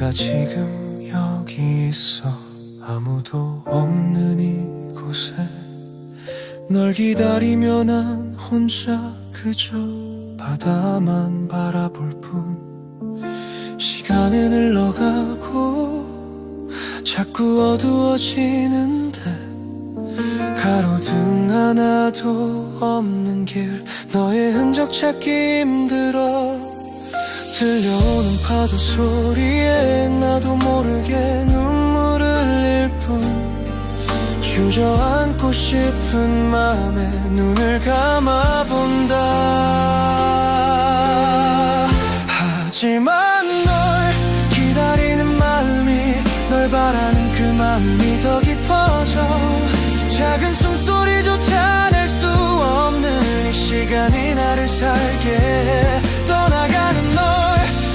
내가 지금 여기 있어 아무도 없는 이곳에 널 기다리며 난 혼자 그저 바다만 바라볼 뿐 시간은 흘러가고 자꾸 어두워지는데 가로등 하나도 없는 길 너의 흔적 찾기 힘들어 들려오는 파도 소리에 나도 모르게 눈물 흘릴 뿐 주저앉고 싶은 맘에 눈을 감아본다. 하지만 널 기다리는 마음이 널 바라는 그 마음이 더 깊어져 작은 숨소리조차 낼 수 없는 이 시간이 나를 살게 해 떠나가는 널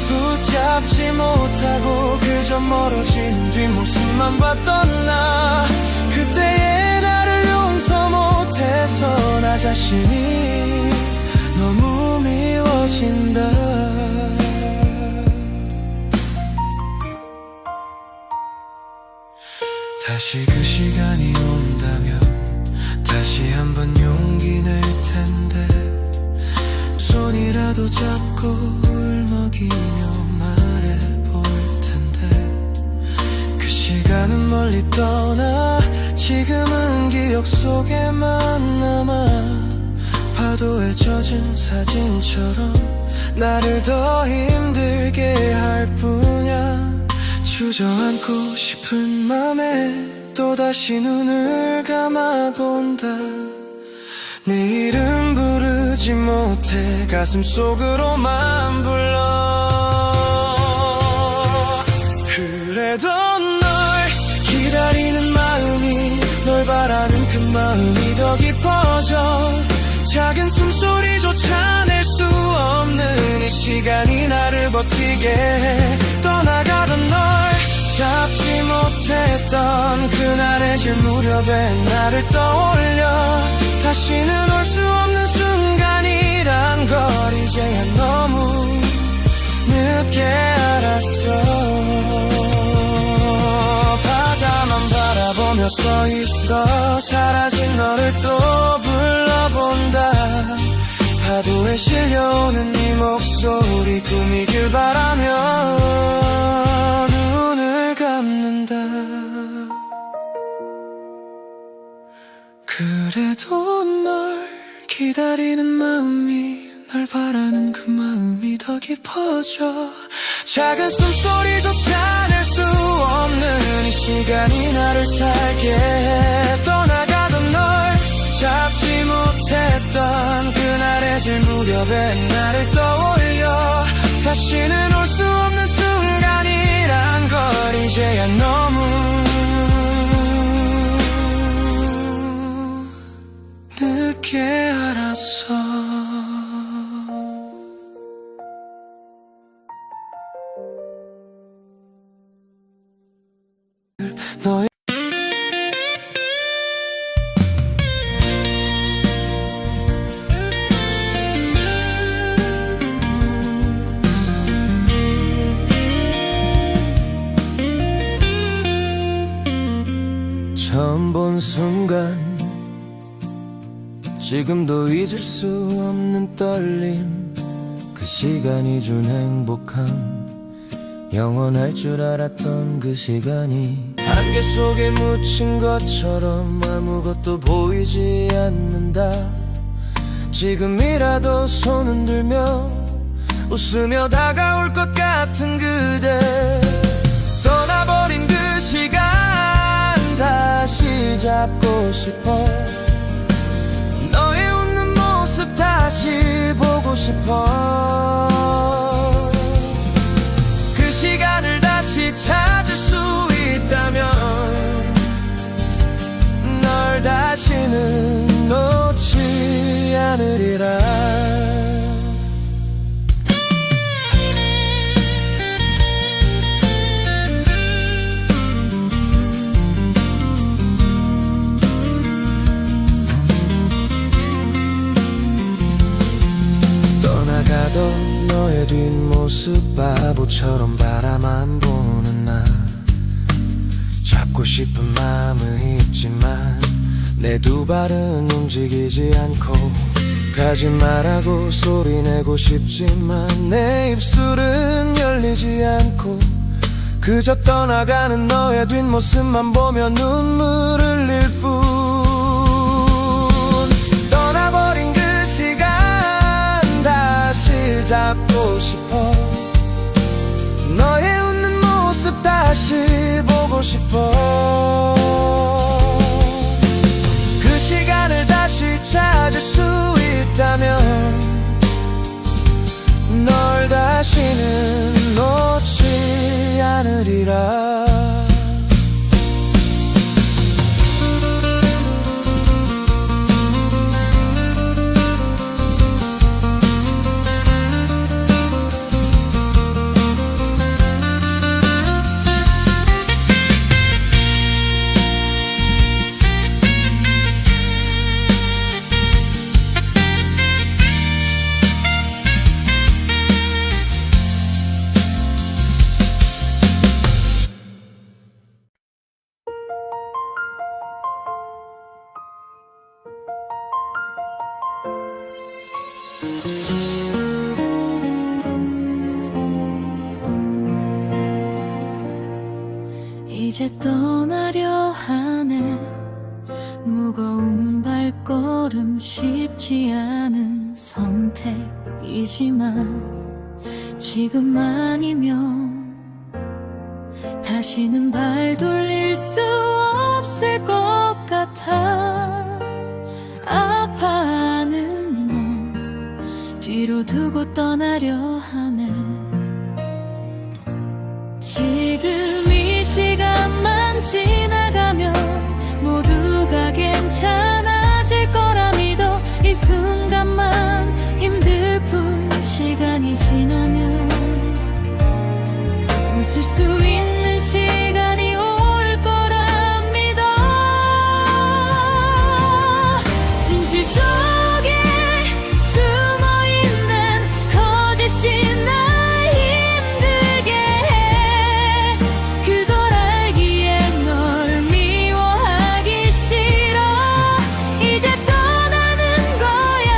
붙잡지 못하고 그저 멀어지는 뒷모습만 봤던 나 그때의 나를 용서 못해서 나 자신이 너무 미워진다. 다시 그 시간이 온다면 다시 한번 용기 낼 텐데 손이라도 잡고 울먹이며 말해볼 텐데 그 시간은 멀리 떠나 지금은 기억 속에만 남아 파도에 젖은 사진처럼 나를 더 힘들게 할 뿐이야. 주저앉고 싶은 맘에 또다시 눈을 감아본다. 네 이름 부르지 못해 가슴속으로만 불러. 그래도 널 기다리는 마음이 널 바라는 그 마음이 더 깊어져 작은 숨소리조차 낼 수 없는 이 시간이 나를 버티게 해 떠나가던 널 잡지 못했던 그날의 질 무렵에 나를 떠올려 다시는 올 수 없는 순간이란 걸 이제야 너무 늦게 알았어. 바다만 바라보며 서 있어 사라진 너를 또 불러본다. 파도에 실려오는 네 목소리 꿈이길 바라며 눈을 감는다. 그래도 널 기다리는 마음이 널 바라는 그 마음이 더 깊어져 작은 숨소리조차 낼 수 없는 이 시간이 나를 살게 해 떠나가던 널 잡지 못했던 그날의 질 무렵에 나를 떠올려 다시는 올 수 없는 순간이란 걸 이제야 너무 늦게 알았어. 너의 처음 본 순간 지금도 잊을 수 없는 떨림 그 시간이 준 행복함 영원할 줄 알았던 그 시간이 안개 속에 묻힌 것처럼 아무것도 보이지 않는다. 지금이라도 손 흔들며 웃으며 다가올 것 같은 그대 떠나버린 그 시간 다시 잡고 싶어 너의 웃는 모습 다시 보고 싶어 그 시간을 다시 찾을 수 있다면 널 다시는 놓지 않으리라. 떠나가던 너의 뒷모습 바보처럼 바라만 보는 가고 싶은 마음은 있지만 내 두 발은 움직이지 않고 가지 말라고 소리내고 싶지만 내 입술은 열리지 않고 그저 떠나가는 너의 뒷모습만 보며 눈물 흘릴 뿐. 떠나버린 그 시간 다시 잡고 싶어. 너의 웃는 모습 다시 보고 싶어. 그 시간을 다시 찾을 수 있다면 널 다시는 놓지 않으리라. 이제 떠나려 하네. 무거운 발걸음 쉽지 않은 선택이지만 지금 아니면 다시는 발 돌릴 수 없을 것 같아. 아파하는 너 뒤로 두고 떠나려 하네. 지금 이 시간만 지나가면 모두가 괜찮아질 거라 믿어. 이 순간만 힘들 뿐 시간이 지나면 웃을 수 있는 시간이 올 거라 믿어. 진실 속에 숨어있는 거짓이 날 힘들게 해. 그걸 알기에 널 미워하기 싫어. 이제 떠나는 거야.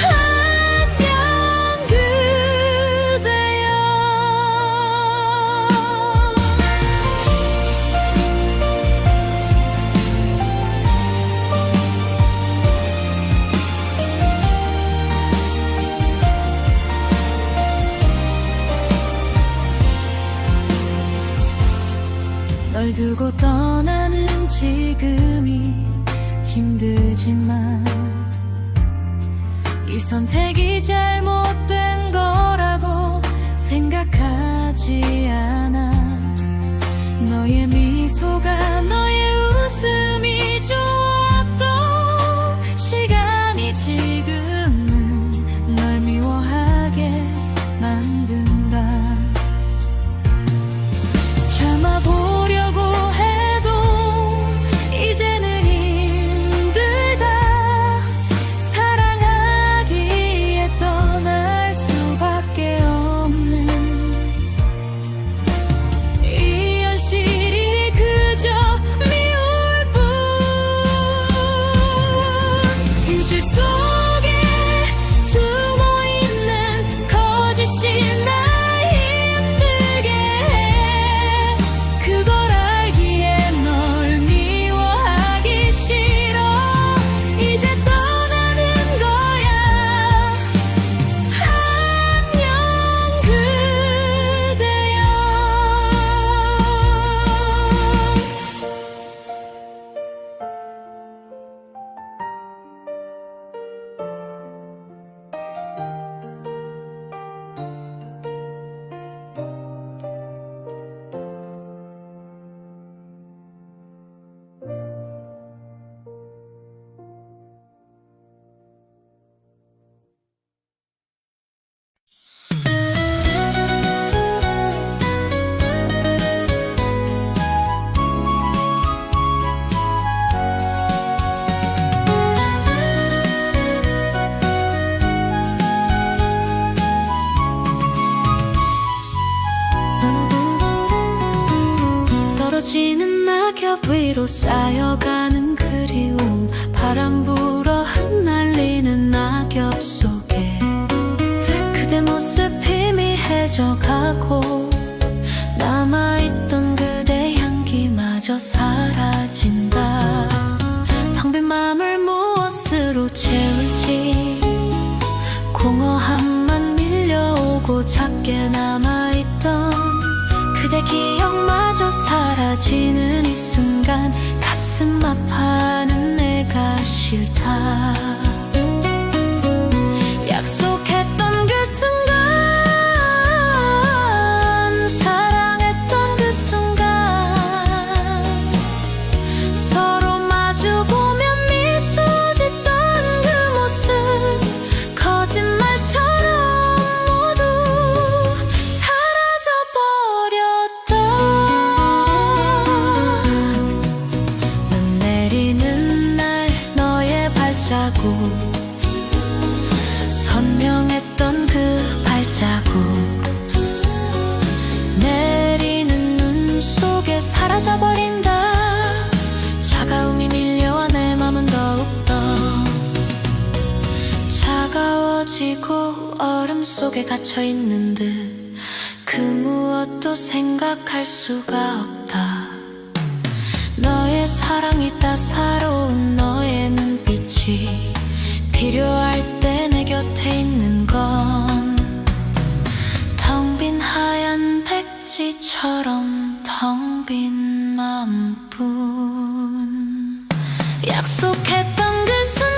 안녕 그대여. 널 두고 떠나는 지금이 힘들지만 이 선택이 잘못된 거라고 생각하지 않아. 너의 미소가 너의 웃음이 좋았던 시간이 지금은 널 미워하게 만든다. 참아보려고 해도 이제는 힘들다. 사랑하기에 떠날 수밖에 없는 이 현실이 그저 멀어지는 낙엽 위로 쌓여가는 그리움, 바람 불어 흩날리는 낙엽 속에 그대 모습 희미해져가고 남아있던 그대 향기마저 사라진다. 텅 빈 맘을 무엇으로 채울지, 공허함만 밀려오고 작게 남아있던 그대 기억마저 사라지는 이 순간, 가슴 아파하는 내가 싫다. 약속했던 그 순간, 사랑했던 그 순간, 서로 마주보며 미소 짓던 그 모습, 거짓말처럼 모두 사라져버렸다. 눈 내리는 날 너의 발자국, 선명했던 그 발자국, 내리는 눈 속에 사라져버린다. 차가움이 밀려와 내 맘은 더욱더 차가워지고 얼음 속에 갇혀있는 듯 그 무엇도 생각할 수가 없다. 너의 사랑이 따사로운 너의 눈빛이 필요할 때 내 곁에 있는 건 텅 빈 하얀 백지처럼 텅 빈 맘뿐. 약속했던 그 순간,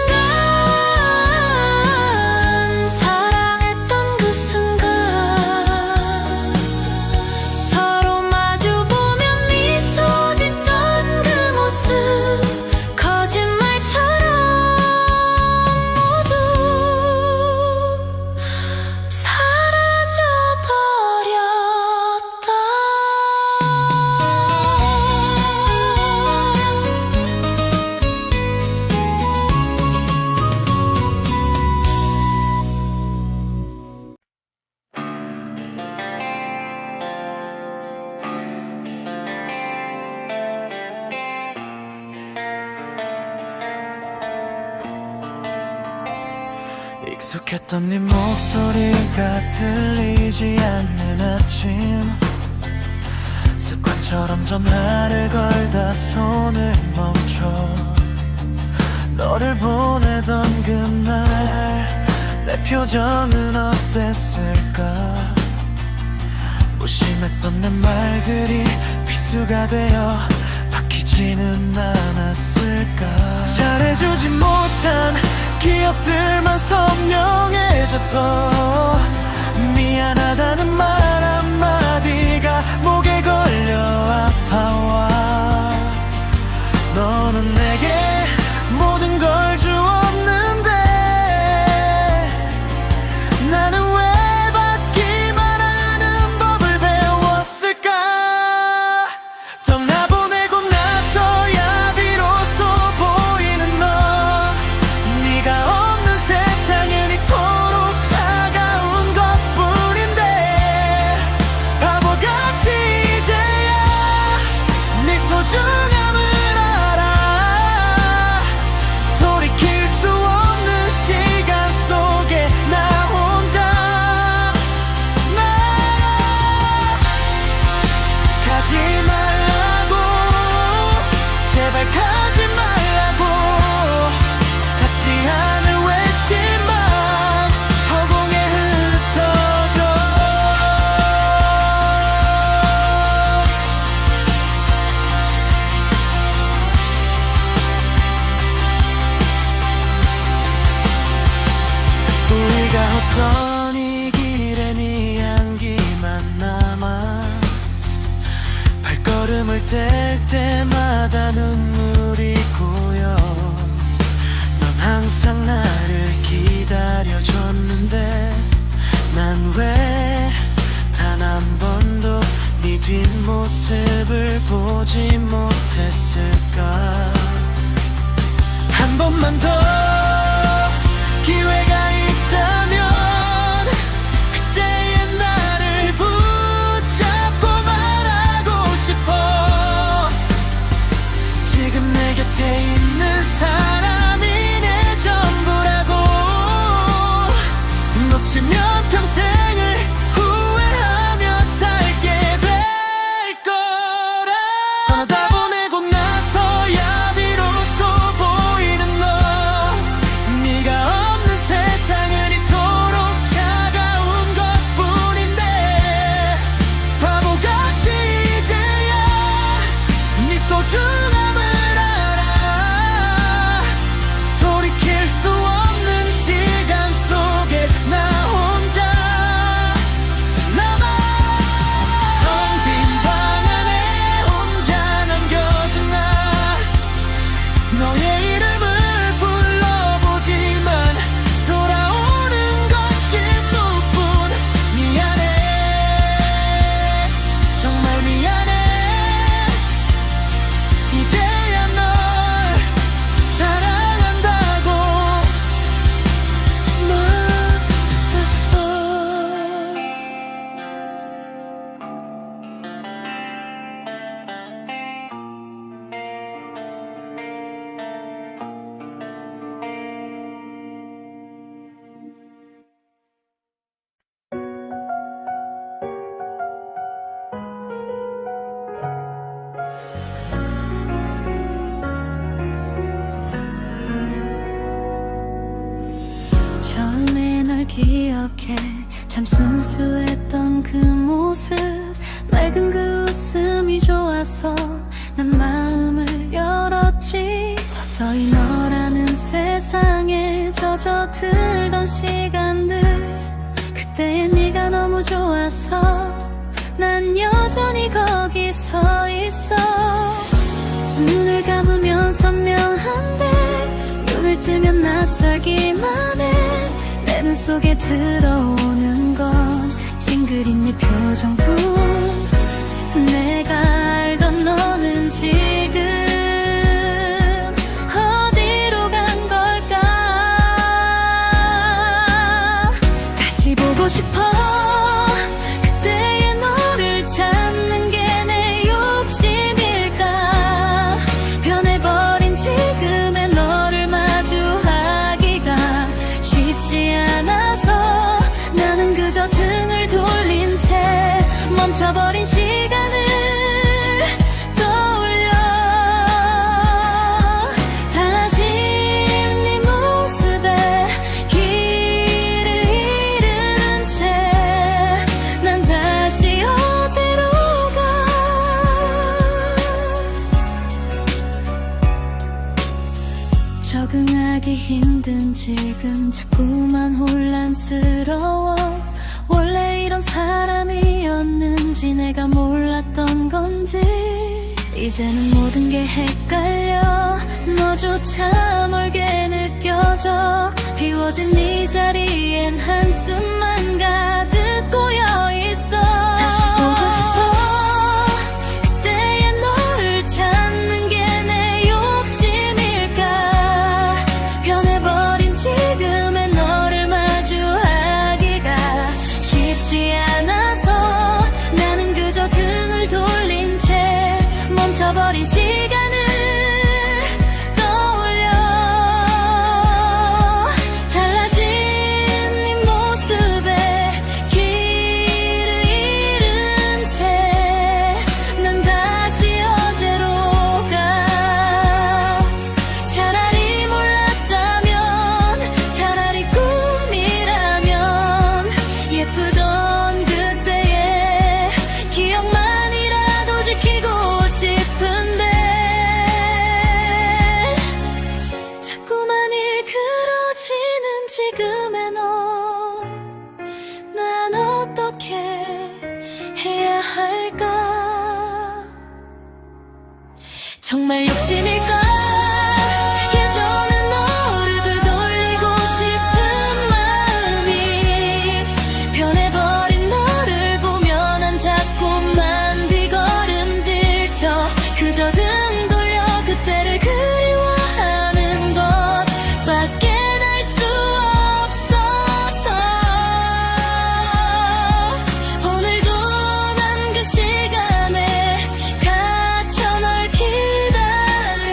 사랑했던 그 순간, 서로 마주보며 미소 짓던 그 모습, 거짓말처럼 모두 사라져버렸다. 익숙했던 네 목소리가 들리지 않는 아침, 습관처럼 전화를 걸다 손을 멈춰 너를 보내던 그날 내 표정은 어땠을까. 무심했던 내 말들이 비수가 되어 박히지는 않았을까. 잘해주지 못한 기억들만 선명해져서 미안하다는 말 한마디가 목에 걸려 아파와. 너는 내게 모든 걸 주었는데 나는 왜 받기만 하는 법을 배웠을까. 떠나보내고 나서야 비로소 보이는 너, 네가 없는 세상은 이토록 차가운 것뿐인데 바보같이 이제야 네 소중함을 알아. 돌이킬 수 없는 시간 속에 나 혼자 가지 말라고, 제발 가지 말라고. 닿지 않을 외침만 허공에 흩어져. 우리가 걷던 이 길에 네 향기만 남아. 발걸음을 뗄 때마다 눈물이 고여. 넌 항상 나를 기다려줬는데 난 왜 단 한 번도 네 뒷모습을 보지 못했을까. 한 번만 더 기회가 있다면 그때의 나를 붙잡고 말하고 싶어. 기억해. 참 순수했던 그 모습, 맑은 그 웃음이 좋아서 난 마음을 열었지. 서서히 너라는 세상에 젖어들던 시간들, 그때의 네가 너무 좋아서 난 여전히 거기 서 있어. 눈을 감으면 선명한데 눈을 뜨면 낯설기만 해. 내 눈 속에 들어오는 건 찡그린 네 표정뿐. 내가 알던 너는 지금 어디로 간 걸까. 다시 보고 싶어. 그때의 너를 찾는 게 내 욕심일까. 변해버린 지금의 너를 마주하기가 쉽지 않아서 나는 그저 등을 돌린 채 멈춰버린 시간을 떠올려. 달라진 네 모습에 길을 잃은 채 난 다시 어제로 가. 적응하기 힘든 지금 자꾸만 혼란스러워. 원래 이런 사람이었는지 내가 몰랐던 건지 이제는 모든 게 헷갈려. 너조차 멀게 느껴져. 비워진 네 자리엔 한숨만 가득 고여있어. 다시 보고 싶어. 그때의 너를 찾는 게 내 욕심일까. 변해버린 지금의 너를 마주하기가 쉽지 않아서 나는 그저 등을 돌린 채 멈춰버린 시간을 떠올려. 달라진 네 모습에 길을 잃은 채 난 다시 어제로 가. 차라리 몰랐다면, 차라리 꿈이라면 예쁘던 그때의 기억만이라도 지키고 싶은데 자꾸만 일그러지는 지금의 너, 난 어떻게 해야 할까. 정말 욕심일까. 예전의 너를 되돌리고 싶은 마음이 변해버린 너를 보면 난 자꾸만 뒤걸음질쳐. 그저 등 돌려 그때를 그리워하는 것밖에 날 수 없어서 오늘도 난 그 시간에 갇혀 널 기다려.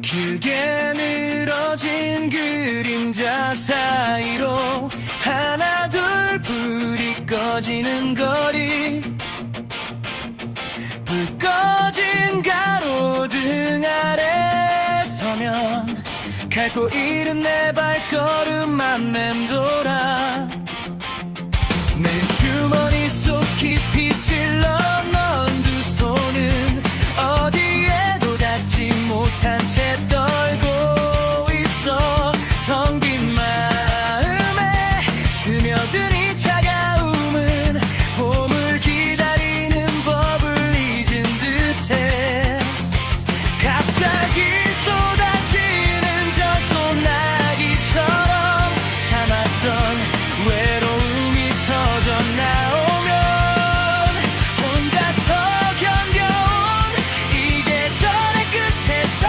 길게 늘어진 그림자 사이로 하나 둘 불이 꺼지는 거리. 불 꺼진 가로등 아래 서면 갈고 잃은 내 발걸음만 맴돌아. 내 주머니 속 깊이 찔러 넣은 두 손은 어디에도 닿지 못한 채 떨고 있어. 텅 빈 마음에 스며든 이 차가움은 봄을 기다리는 법을 잊은 듯해. 갑자기 쏟아지는 저 소나기처럼 참았던 외로움이 터져 나오면 혼자서 견뎌온 이 계절의 끝에서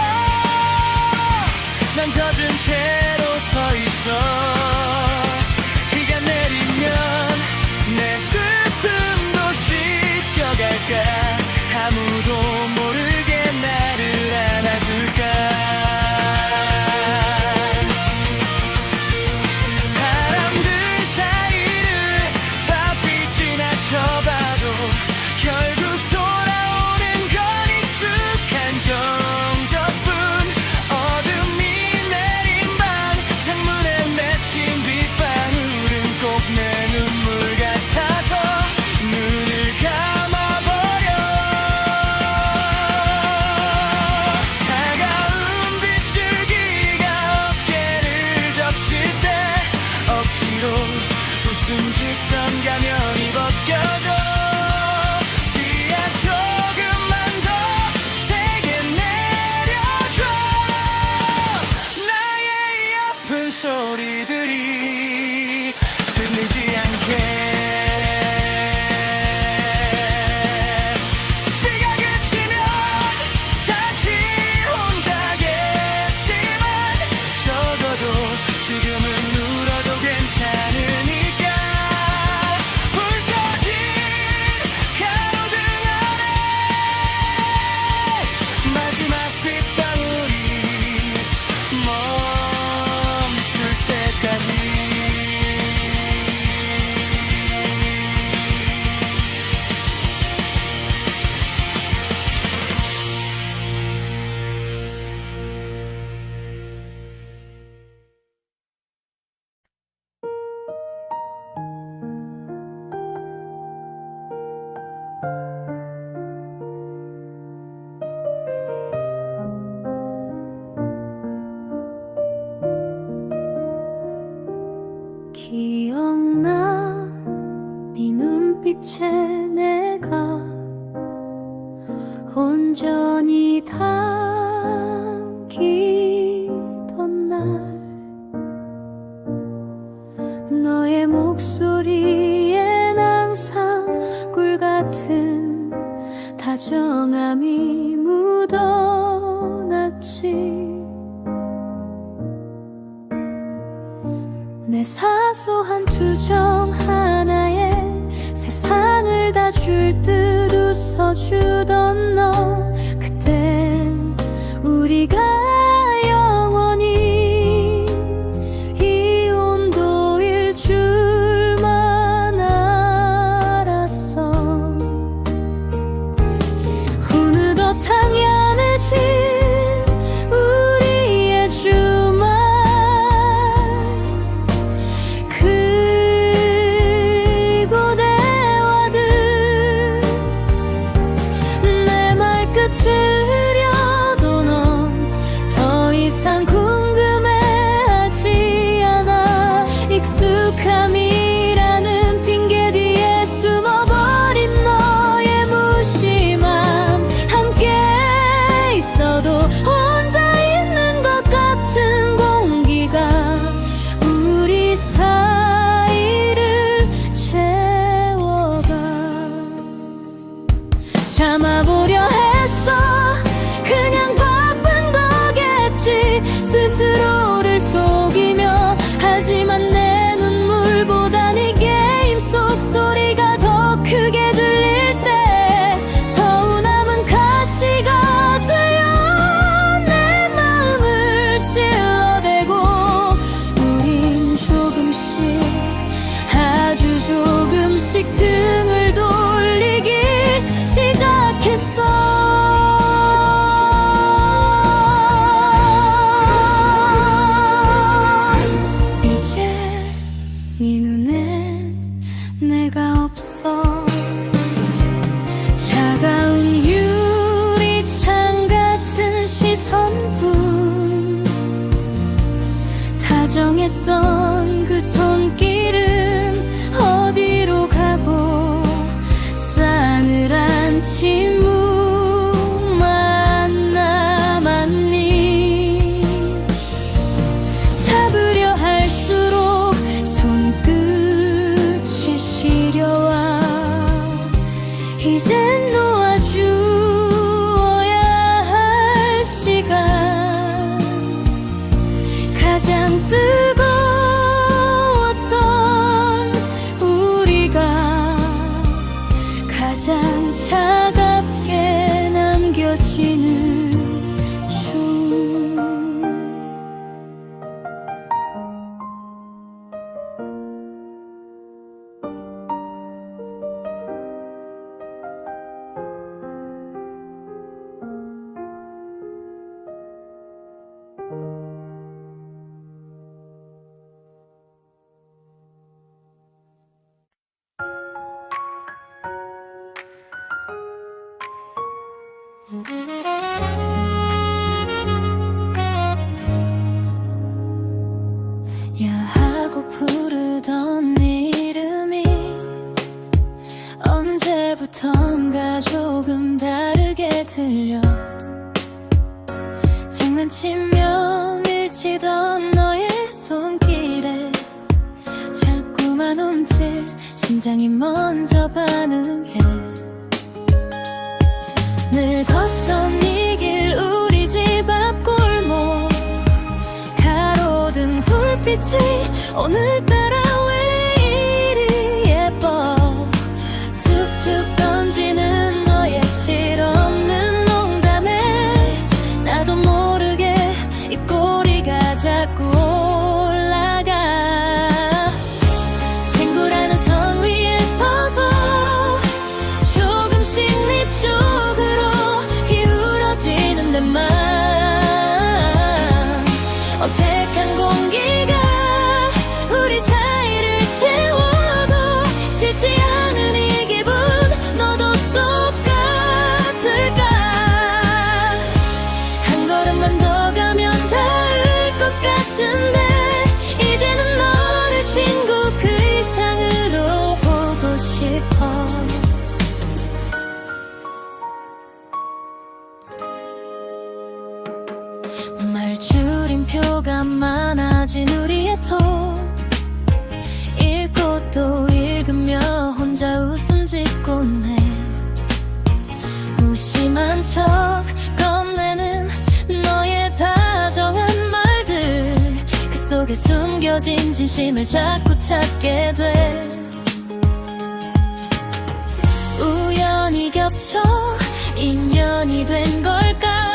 이제 내가 온전히 담기던 날 너의 목소리엔 항상 꿀같은 다정함이 묻어났지. 내 사소한 투정 하나에 세상을 다 줄 듯 웃어주던 너, 그땐 우리가 영원히 이 온도일 줄만 알았어. 어느덧 당연해진 우리의 주말, 그리고 대화들 내 말끝으려도 넌 더 이상 궁금해하지 않아. 익숙함이라는 핑계 뒤에 숨어버린 너의 무심함, 함께 있어도 혼자 있는 것 같은 공기가 우리 사이를 채워가. 참아보려 했어. 그냥 바쁜 거겠지. 스스로를 속이며. 하지만 내 눈물보단 이 게임 속 소리가 더 크게 들릴 때 서운함은 가시가 되어 내 마음을 찔러대고, 우린 조금씩 아주 조금씩 등을 돌리기 시작했어. 이제 네 눈엔 내가 없어. 차가운 유리창 같은 시선뿐. 다정했던 그 손길은 어디로 가고 싸늘한 침묵만 남았니. 잡으려 할수록 손끝이 시려와. 이젠 놓아주어야 할 시간. 가장 뜨거웠던 우리가 가장 차갑게 남겨지는 중. 야 하고 부르던 네 이름이 언제부턴가 조금 다르게 들려. 장난치며 밀치던 너의 손길에 자꾸만 움찔 심장이 먼저 반응해. 늘 걷던 이 길 우리 집 앞 골목, 가로등 불빛이 오늘따라 왜 이리 예뻐. 툭툭 던지는 너의 실없는 농담에 나도 모르게 입꼬리가 자꾸 올라가. 친구라는 선 위에 서서 조금씩 네 쪽으로 기울어지는 내 맘. 어색한 공기가 우리 사이를 채워도 싫지 않은 이 기분, 너도 똑같을까. 한 걸음만 더 가면 닿을 것 같은 말 줄임표가 많아진 우리의 톡 읽고 또 읽으며 혼자 웃음 짓곤 해. 무심한 척 건네는 너의 다정한 말들, 그 속에 숨겨진 진심을 자꾸 찾게 돼. 우연히 겹쳐 인연이 된 걸까?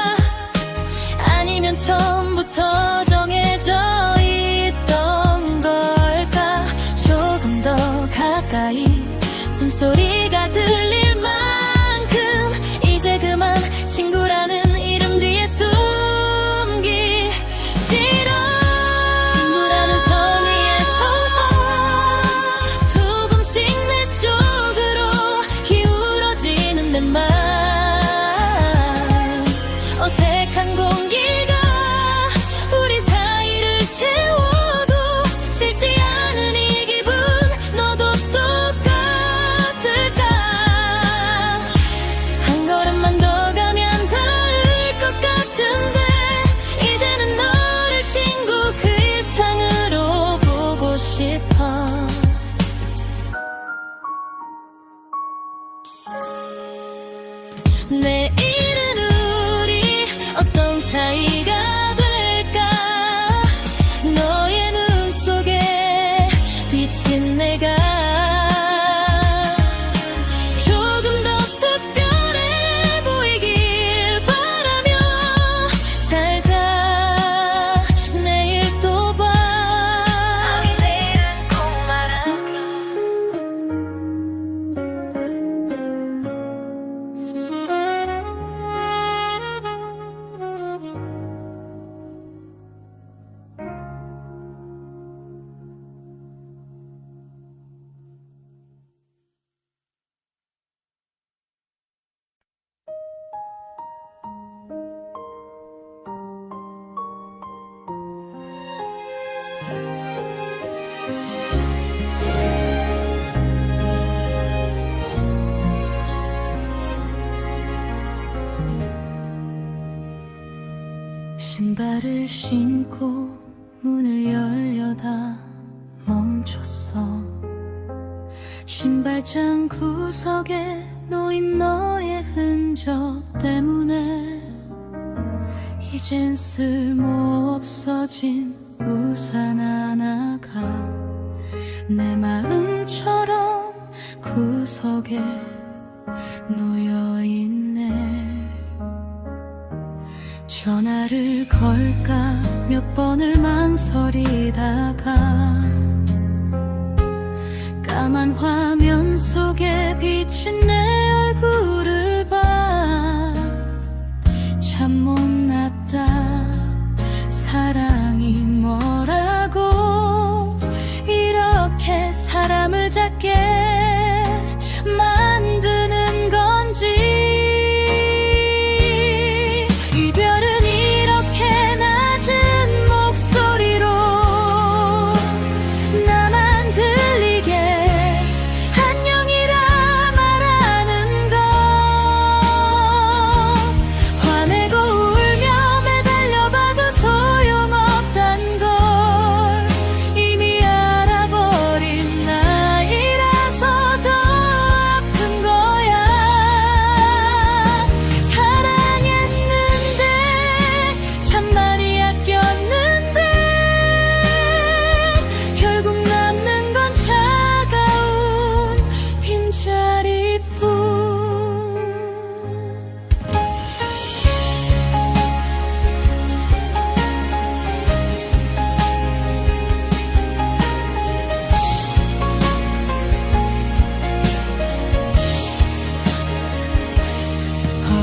아니면 처음부터 정해져 있던 걸까? 조금 더 가까이 숨소리가 들릴 만큼 이제 그만 친구라는 이름 뒤에 숨기 싫어. 친구라는 선 위에 서서 조금씩 내 쪽으로 기울어지는 내 맘. 어색한 공기가 우리 사이를 채워도 싫지 않은 이 기분, 너도 똑같을까? 한 걸음만 더 가면 닿을 것 같은데 이제는 너를 친구 그 이상으로 보고 싶어. 내일은 우리 어떤 사이가 될까? 너의 눈 속에 비친 내가 조금 더 특별해 보이길 바라며 잘 자, 내일 또 봐. 내일은 꼭 말할게. 신발을 신고 문을 열려다 멈췄어. 신발장 구석에 놓인 너의 흔적 때문에 이젠 쓸모없어진 우산 하나가 내 마음처럼 구석에 놓여있네. 전화를 걸까 몇 번을 망설이다가 까만 화면 속에 비친 내 얼굴을 봐. 참 못났다. 사랑이 뭐라고 이렇게 사람을 작게 만드는 건지.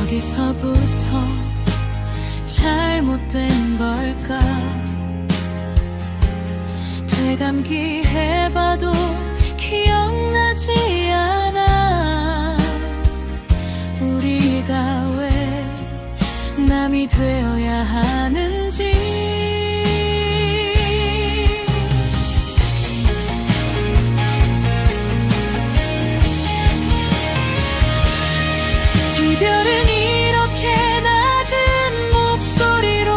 어디서부터 잘못된 걸까? 되감기해봐도 기억나지 않아. 우리가 왜 남이 되어야 하는지. 이별은 이렇게 낮은 목소리로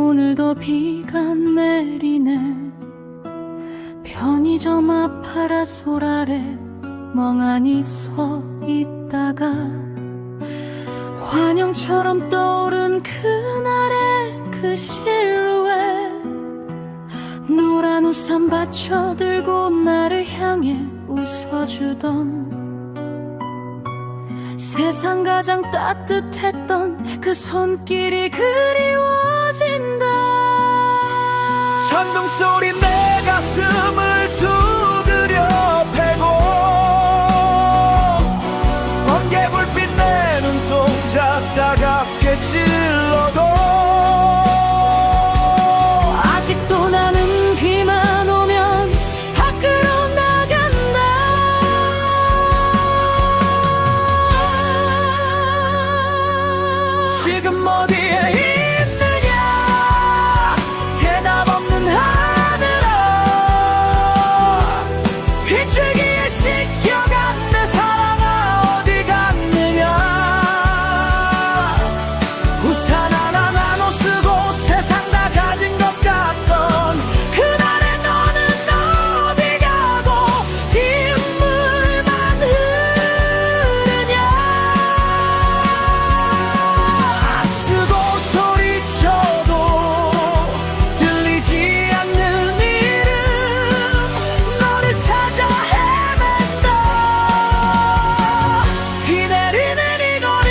오늘도 비가 내리네. 편의점 앞 파라솔 아래 멍하니 서 있다가 환영처럼 떠오른 그날의 그 실루엣, 노란 우산 받쳐 들고 나를 향해 웃어주던, 세상 가장 따뜻했던 그 손길이 그리워진다. 천둥 소리 내 가슴을 두드려 패고, 번개 불빛 내 눈동자 따갑게 찔러도 아직도 나는 비만 오면 밖으로 나간다. 지금 어디에 있느냐, 대답 없는 하늘아. 빗줄기에 씻겨간 내 사랑아, 어디 갔느냐. 우산 하나 나눠 쓰고 세상 다 가진 것 같던 그날의 너는 어디 가고 빗물만 흐르냐. 쓰고 소리쳐도 들리지 않는 이름, 너를 찾아 헤맨다. 비 내리는 이 거리.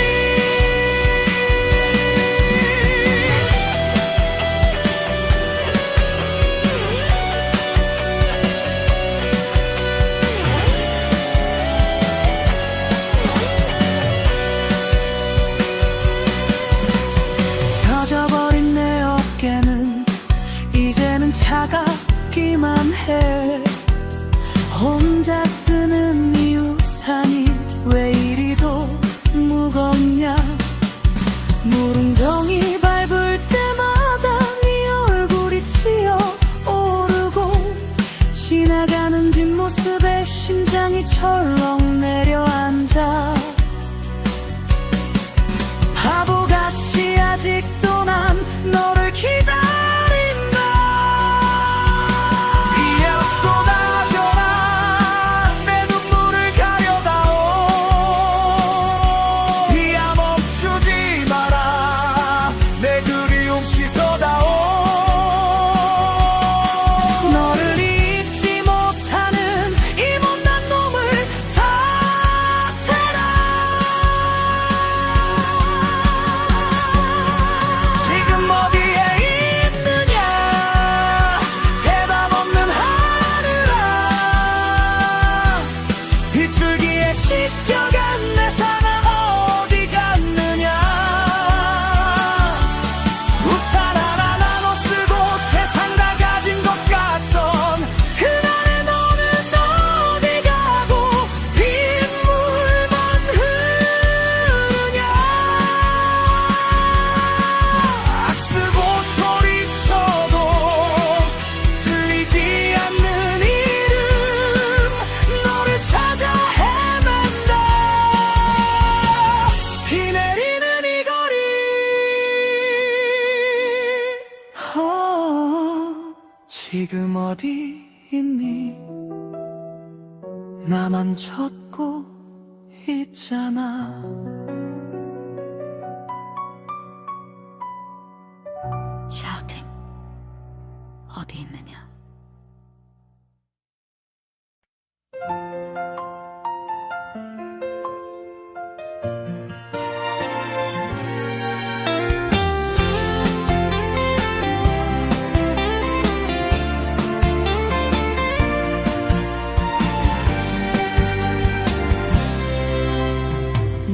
젖어버린 내 어깨는 이제는 차갑기만 해. 혼자 쓰는 이 우산이 왜 이리도 무겁냐. 물웅덩이 밟을 때마다 네 얼굴이 튀어오르고, 지나가는 뒷모습에 심장이 철렁 내려앉아. 바보같이 아직도 난 너를 기다린다. 비에 쏟아져라 내 눈물을 가려다오. 비야 멈추지 마라 내 그리움 씻어다오. 너를 잊지 못하는 이 못난 놈을 탓해라. 지금 어디에 있느냐, 대답 없는 하늘아. 빗줄기에 씻겨간 내 사랑 어디 갔느냐. 우산 하나 나눠 쓰고 세상 다 가진 것 같던 그날의 너는 어디 가고 빗물만 흐르냐. 악쓰고 소리쳐도 들리지 않는 이름, 너를 찾아 헤맨다. 비 내리는 이 거리. 지금 어디 있니, 나만 젖고 있잖아. 샤우팅, 어디 있느냐.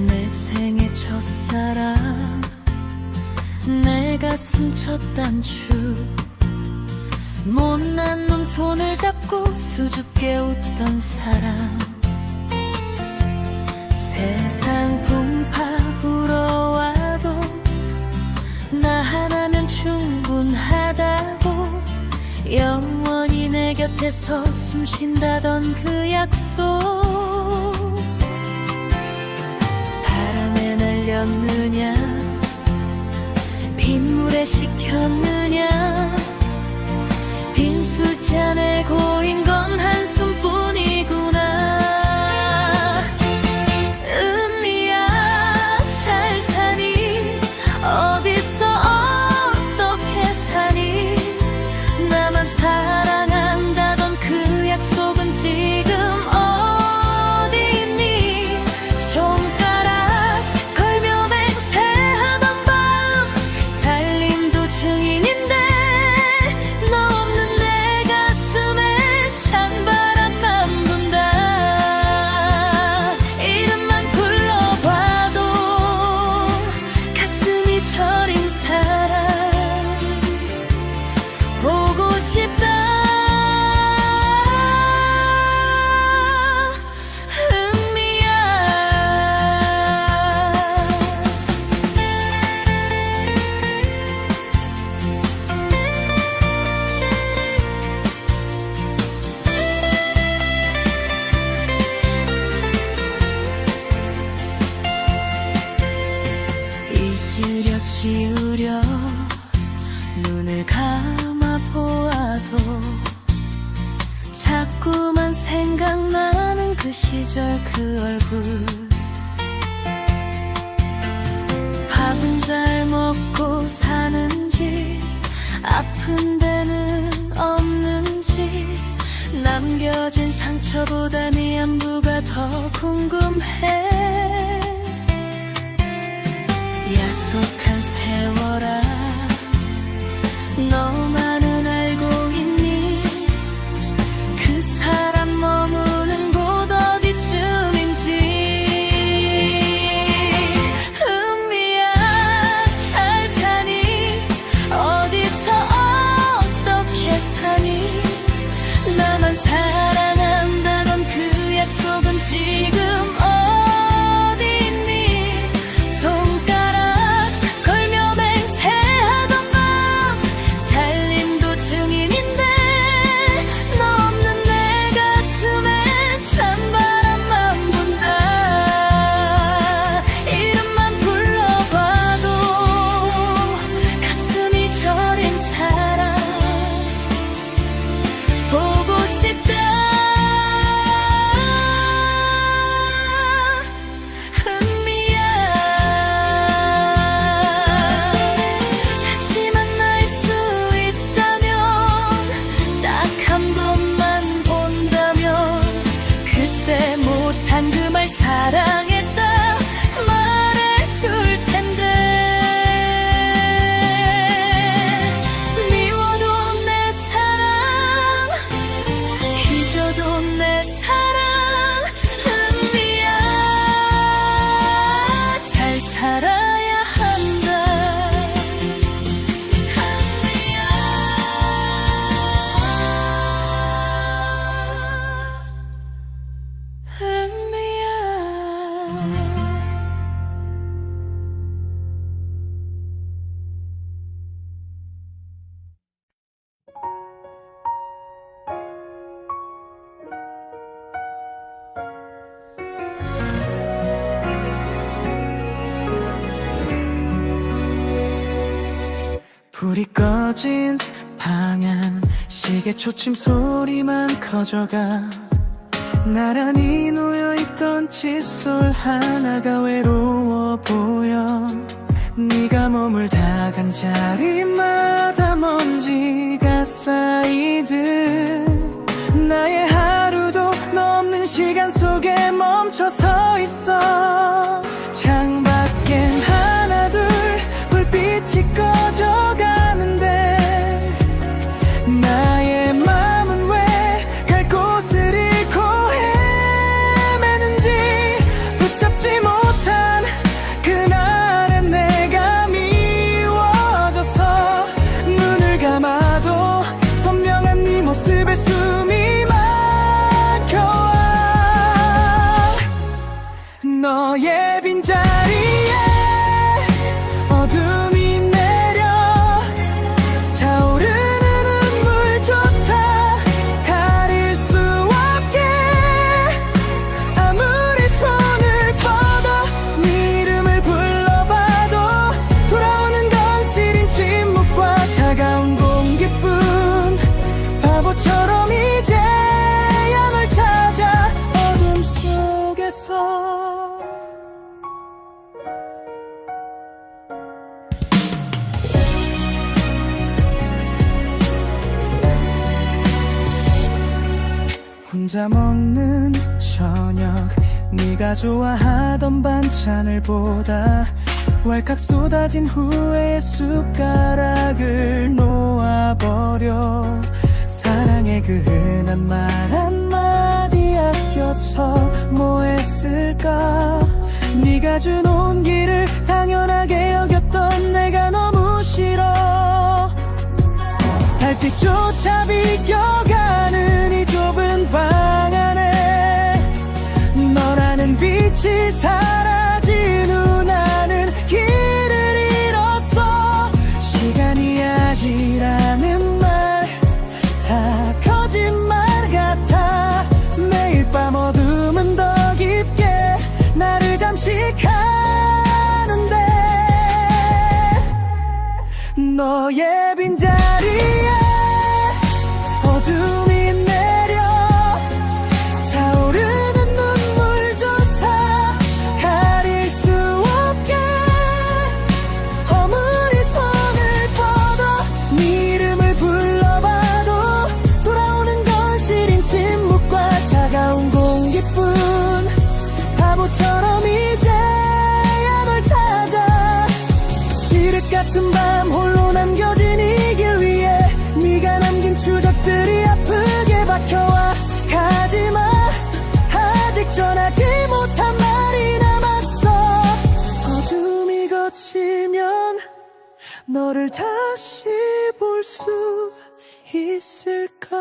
내 생의 첫사랑, 내 가슴 첫 단추, 못난 놈 손을 잡고 수줍게 웃던 사람. 세상 풍파 불어와도 나 하나면 충분하다고, 영원히 내 곁에서 숨 쉰다던 그 약속. 바람에 날렸느냐, 빗물에 식혔느냐. 눈을 감아 보아도 자꾸만 생각나는 그 시절 그 얼굴. 밥은 잘 먹고 사는지 아픈 데는 없는지 남겨진 상처보다 네 안부가 더 궁금해. 야속한 세월아 너만은 알고 있니? 그 사람 머무는 곳 어디쯤인지. 은미야 잘 사니? 어디서 어떻게 사니? 나만 사랑한다던 그 약속은 지금 어디 있니? 손가락 걸며 맹세하던 밤 달림도 증인인데 너 없는 내 가슴에 찬바람만 분다. 이름만 불러봐도 가슴이 저린 사람 보고 싶다. 은미야 다시 만날 수 있다면 딱 한 번만 본다면 그때 못한 그 말 사랑했다 말해줄 텐데. 미워도 내 사랑 잊어도 내 사랑. 은미야 잘 살아야 한다. 은미야. 불이 꺼진 방안 시계 초침 소리만 커져가. 나란히 놓여있던 칫솔 하나가 외로워 보여. 네가 머물다간 자리마다 먼지가 쌓이듯 나의 하루도 너 없는 시간 속에 멈춰서 있어. 창밖엔 하나둘 불빛이 꺼져가는데 나의 맘은 왜 갈 곳을 잃고 헤매는지. 붙잡지 못한 그날의 내가 미워져서 눈을 감아도 선명한 네 모습에 숨이 막혀와. 너의 빈자리에 어둠이 내려 차오르는 눈물조차 가릴 수 없게. 아무리 손을 뻗어 네 이름을 불러봐도 돌아오는 건 시린 침묵과 차가운 공기뿐. 바보처럼 이제야 널 찾아 어둠 속에서. 혼자 먹는 저녁 네가 좋아하던 반찬을 보다 왈칵 쏟아진 후에 숟가락을 놓아버려. 사랑의 그 흔한 말 한마디 아껴서 뭐 했을까. 네가 준 온기를 당연하게 여겼던 내가 너무 싫어. 달빛조차 비껴가는 이 좁은 방 안에 너라는 빛이 사라진 후 나는 길을 잃었어. 시간이 약이라는 말 다 거짓말 같아. 매일 밤 어둠은 더 깊게 나를 잠시 가는데 너의 빈자 있을까?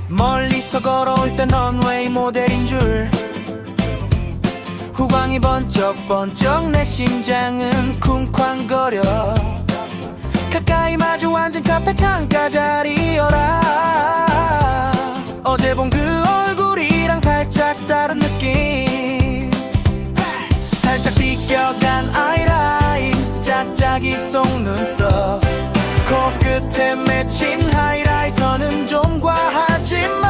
멀리서 걸어올 때 런웨이 모델인 줄 후광이 번쩍번쩍 내 심장은 쿵쾅거려 가까이 마주 앉은 카페 창가 자리여라 어제 본 그 얼굴이랑 살짝 다른 느낌 살짝 비껴간 아이라인 짝짝이 속 눈썹 코끝에 맺힌 하이라이터는 좀 과하지만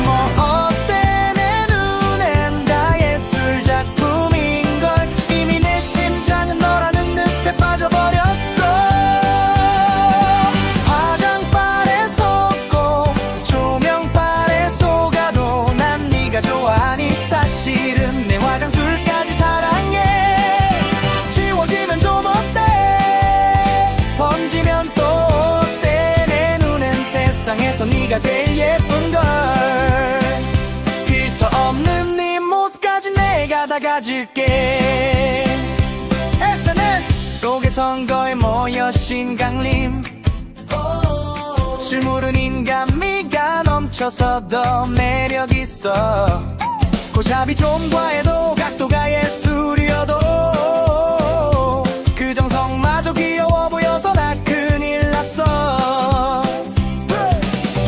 뭐 어때 내 눈엔 다 예술 작품인걸 이미 내 심장은 너라는 늪에 빠져버렸어 화장빨에 속고 조명빨에 속아도 난 네가 좋아하니 사실은 내 화장술까지 사랑해 지워지면 좀 어때 번지면 또 어때 내 눈엔 세상에서 네가 제일 예쁜걸 필터 없는 네 모습까지 내가 다 가질게 SNS 속에 선거에 모여 신강림 실물은 인간미가 넘쳐서 더 매력있어 고잡이 좀 과해도 각도가 예술이어도 그 정성마저 귀여워 보여서 나 큰일 났어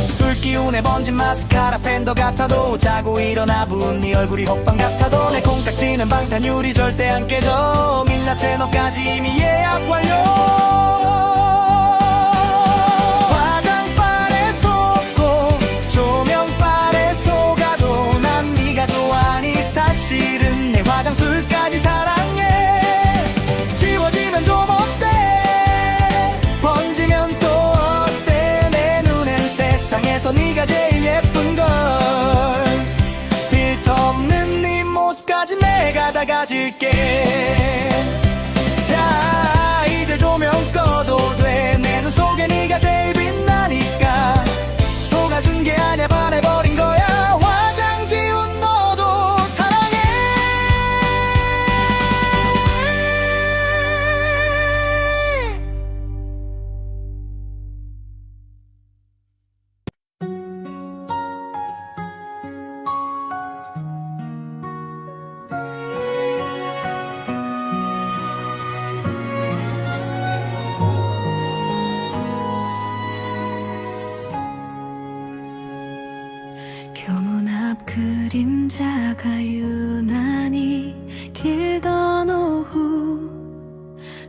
술기운에 번진 마스카라 팬더 같아도 자고 일어나 부은 네 얼굴이 호빵 같아도 내 콩깍지는 방탄유리 절대 안 깨져 민낯에 너까지 이미 예약 완료 화장빨에 속고 조명빨에 속아도 난 네가 좋아하니 사실은 내 화장술까지 사랑해 지워지면 좀 어때 번지면 또 어때 내 눈엔 세상에서 네가 제일 예쁜걸 필터 없는 네 모습까지 내가 다 가질게 자 이제 조명 꺼도 돼 내 눈 속에 네가 제일 빛나니까 속아준 게 아냐 반해버린 거야 화장 지운 너도 사랑해 교문 앞 그림자가 유난히 길던 오후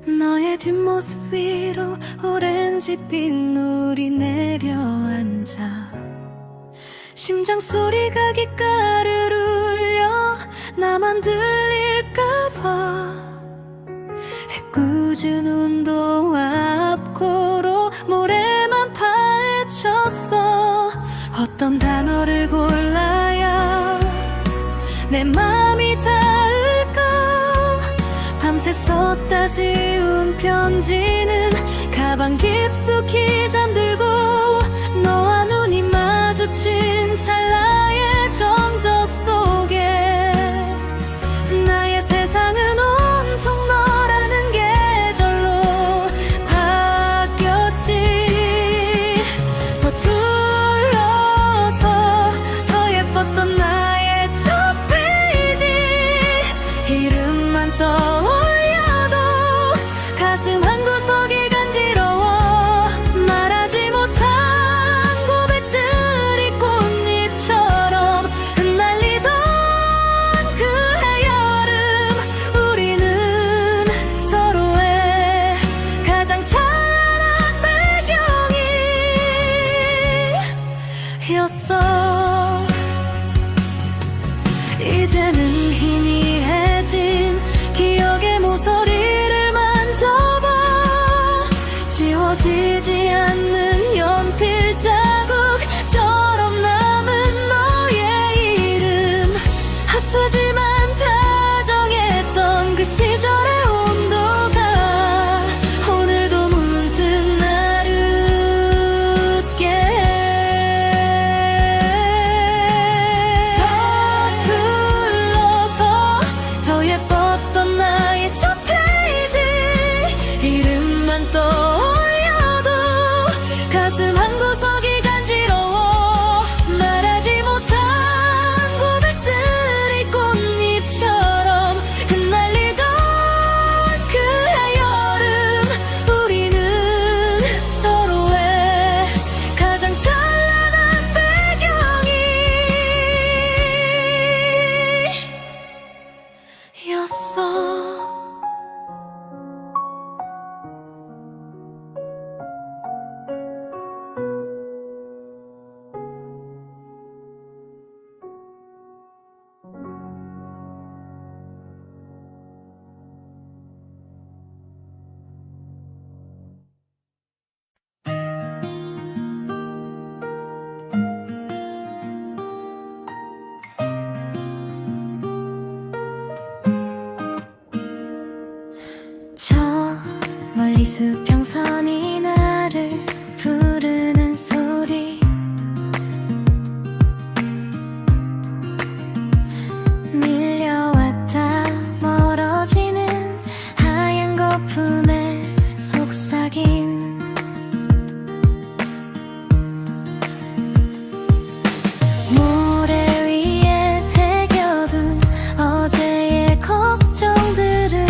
너의 뒷모습 위로 오렌지빛 눈이 내려앉아 심장 소리가 귓가를 울려 나만 들릴까봐 꾸준 운동화 앞코로 모래만 파헤쳤어 어떤 단어를 골라야 내 맘이 닿을까 밤새 썼다 지운 편지는 가방 깊숙이 잠들고 너와 눈이 마주친 찰나의 정적 속에 나의 세상은 온통 너라는 계절로 바뀌었지 서툴러서 더 예뻤던 나의 첫 페이지 이름만 떠올려도 가슴 한구석이 간지러워 말하지 못해 였어. 이제는 희미해진 기억의 모서리를 만져봐. 지워지지 않는 연필 자국처럼 남은 너의 이름. 아프지만 다정했던 그 시절의 온도가 오늘도 문득 나를 웃게 해. 서툴러서 더 예뻤던 나의 첫 페이지. 이름만 떠올려도 가슴 한구석이 간지러워. 말하지 못한 고백들이 꽃잎처럼 흩날리던 그해 여름. 우리는 서로의 가장 찬란한 배경이었어. 저 멀리 수평선이 나를 부르는 소리. 밀려왔다 멀어지는 하얀 거품의 속삭임. 모래 위에 새겨둔 어제의 걱정들은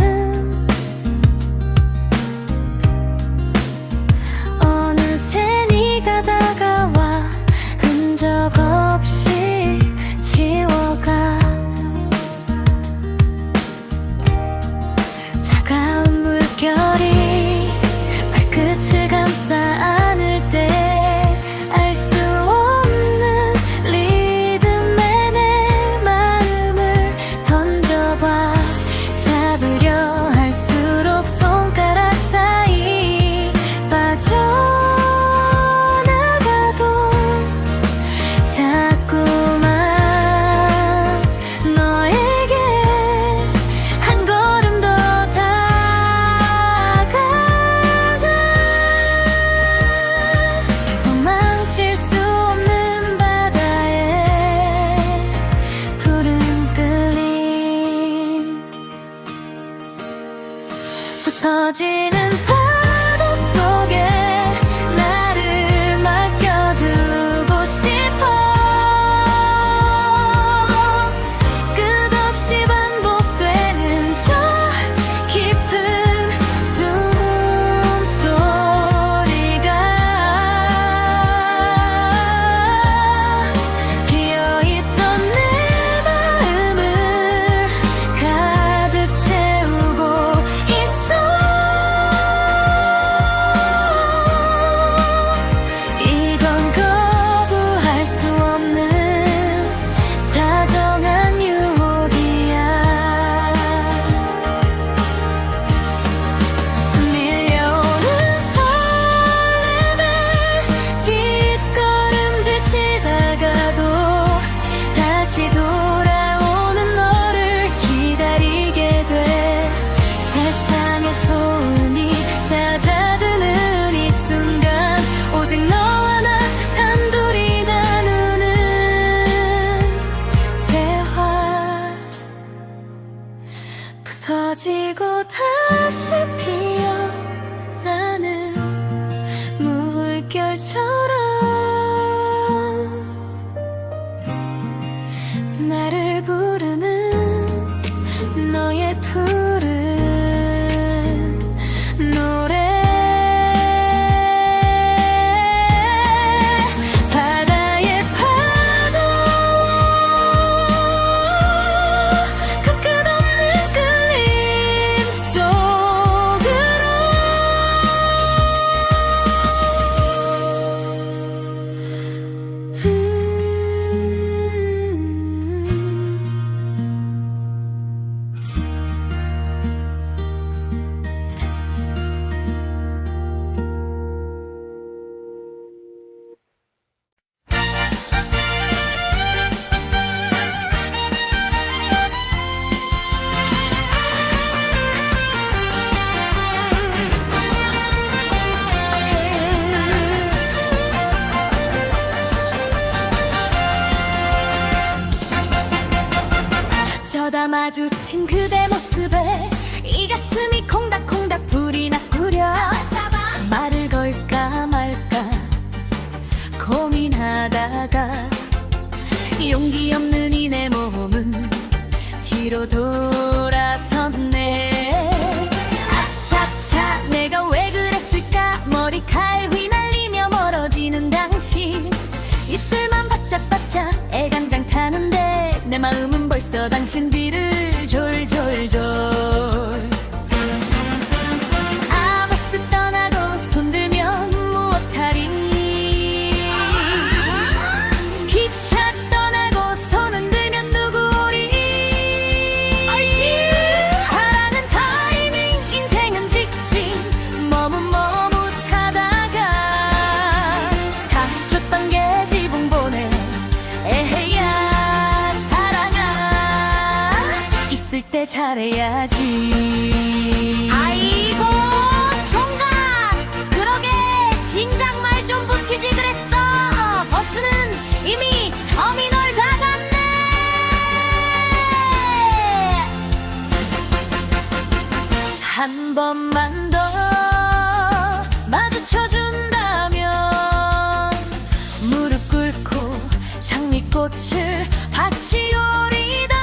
어쩌다 마주친 그대 모습에 이 가슴이 콩닥콩닥 불이 나꾸려 말을 걸까 말까 고민하다가 용기 없는 이 내 몸은 뒤로 돌아섰네. 아차차 내가 왜 그랬을까. 머리칼 휘날리며 멀어지는 당신 입술만 바짝바짝 애간장 타는데 내 마음은 벌써 당신 뒤를 졸졸졸. 아 버스 떠나고 손들면 무엇하리. 기차 떠나고 손 흔들면 누구 오리. 사랑은 타이밍 인생은 직진 머뭇머뭇하다가 다 줬던 게 지붕 보네. 에헤야 사랑아 있을 때 잘해야지. 아이고 총각 그러게 진작 말 좀 붙이지 그랬어. 버스는 이미 터미널 가갔네. 한 번만 더 마주쳐준다면 무릎 꿇고 장미꽃을 같이 오리다.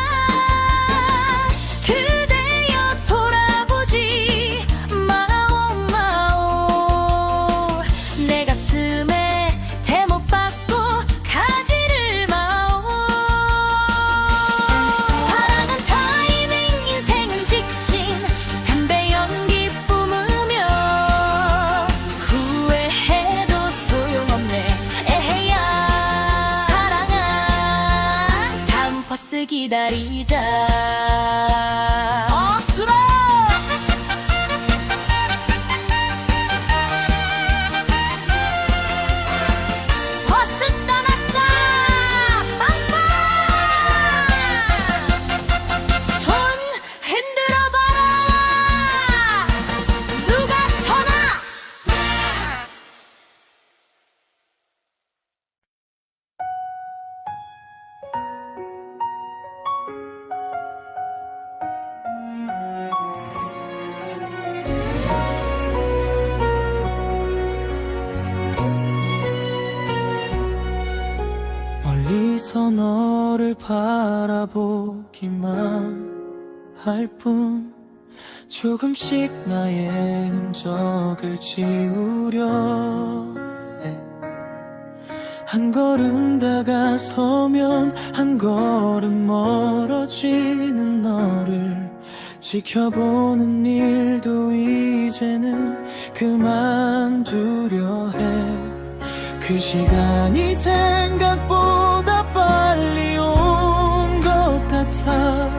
그대여 돌아보지 마오 마오. 내 가슴에 대못 받고 가지를 마오. 사랑은 타이밍 인생은 직진 담배 연기 뿜으며 후회해도 소용없네. 에헤야 사랑아 다음 버스 기다리자. 들어 버스 떠났다. 빵빵 손 흔들어 봐라. 누가 서나. 멀리서 너를 바라보기만 할 뿐 조금씩 나의 흔적을 지우려 해. 한 걸음 다가서면 한 걸음 멀어지는 너를 지켜보는 일도 이제는 그만두려 해. 그 시간이 생각보다 빨리 온 것 같아.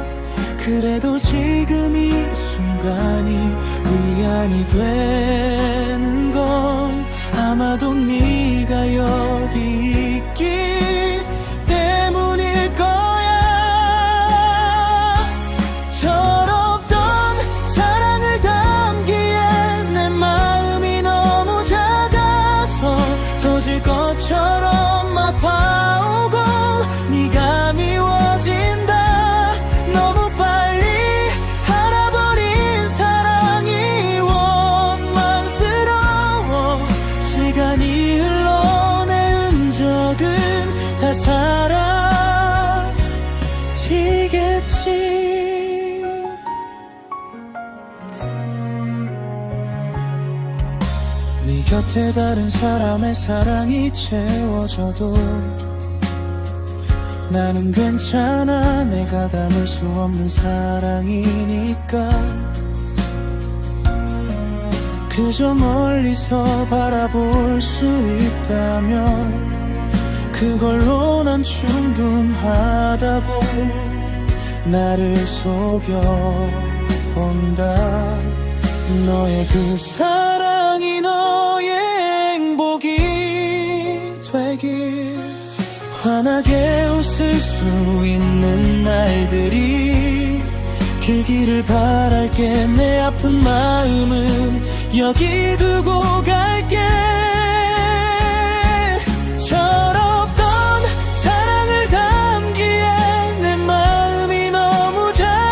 그래도 지금 이 순간이 위안이 되는 건 아마도 네가 여기 있기 때문일 거야. 철없던 사랑을 담기에 내 마음이 너무 작아서 터질 것처럼 아파오고 네가 미워진다. 너무 빨리 알아버린 사랑이 원망스러워. 시간이 흘러 내 흔적은 다 사라지겠지. 네 곁에 다른 사람의 사랑이 채워져도 나는 괜찮아. 내가 담을 수 없는 사랑이니까. 그저 멀리서 바라볼 수 있다면 그걸로 난 충분하다고 나를 속여본다. 너의 그 사랑이 너의 행복이 되길. 환하게 웃을 수 있는 날들이 길기를 바랄게. 내 아픈 마음은 여기 두고 갈게. 철없던 사랑을 담기에 내 마음이 너무 작아.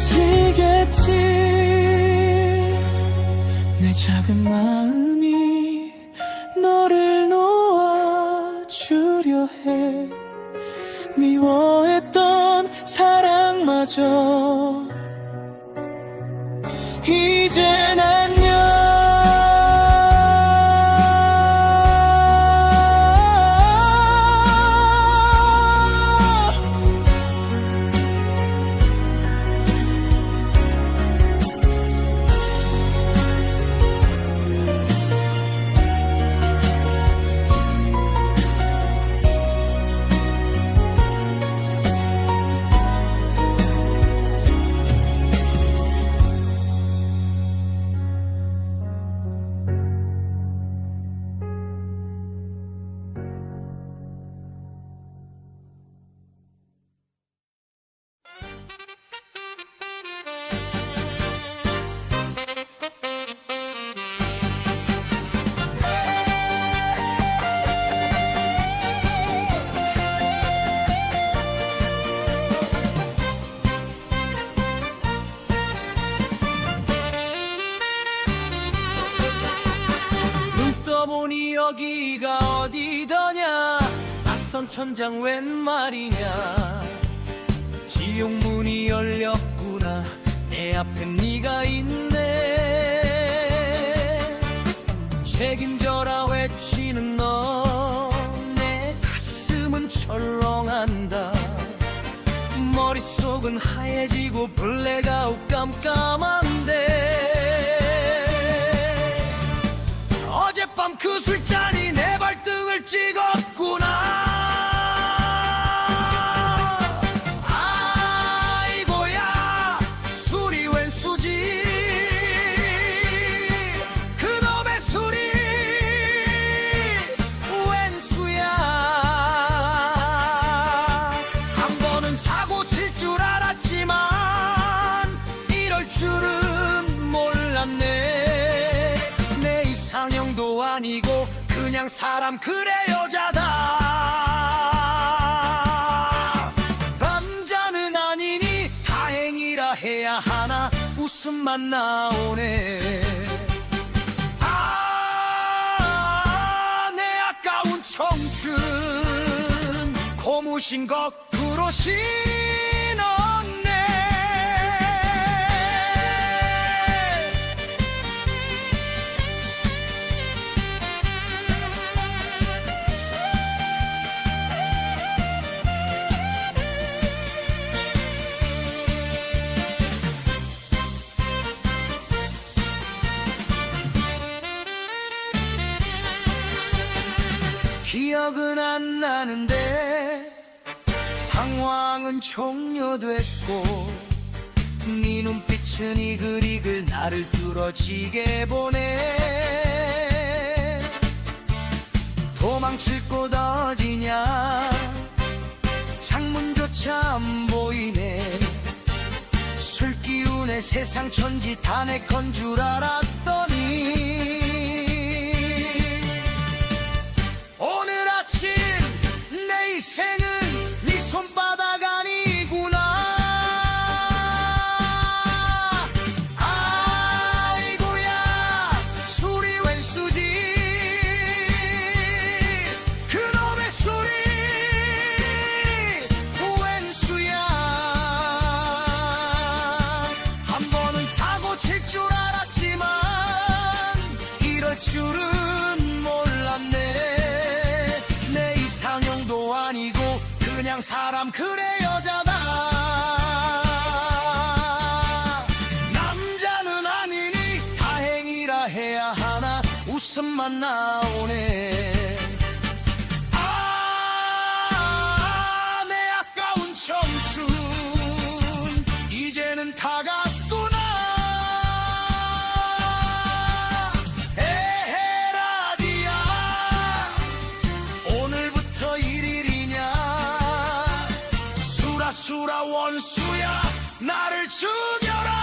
사라지겠지. 내 작은 마음이 너를 놓아주려 해. 미워했던 사랑마저 이젠 안녕. 떠보니 여기가 어디더냐. 낯선 천장 웬 말이냐. 지옥문이 열렸구나. 내 앞에 네가 있네. 책임져라 외치는 너. 내 가슴은 철렁한다. 머릿속은 하얘지고 블랙아웃 깜깜한데. 어젯밤 그 술잔이 내 발등을 찍었구나. 아이고야 술이 웬 수지. 그놈의 술이 웬 수야. 한 번은 사고 칠 줄 알았지만 이럴 줄은 몰랐네. 내 이상형도 아니고 그냥 사람 그래 여자다. 남자는 아니니 다행이라 해야 하나. 웃음만 나오네. 내 아까운 청춘 고무신 거꾸로 신었네. 기억은 안 나는데 상황은 종료됐고 네 눈빛은 이글이글 나를 뚫어지게 보내. 도망칠 곳 어디냐. 창문조차 안 보이네. 술 기운에 세상 천지 다 내 건 줄 알았더니 오늘 아침 내 인생은 네 손바닥 아니구나. 아이고야 술이 웬 수지. 그놈의 술이 웬 수야. 한 번은 사고 칠 줄 알았지만 이럴 줄은 몰랐네. 아니고 그냥 사람 그래 여자다. 남자는 아니니 다행이라 해야 하나. 웃음만 나오네. 내 아까운 청춘 이제는 다 갔구나. 에헤라디야 오늘부터 수라 원수야 나를 죽여라.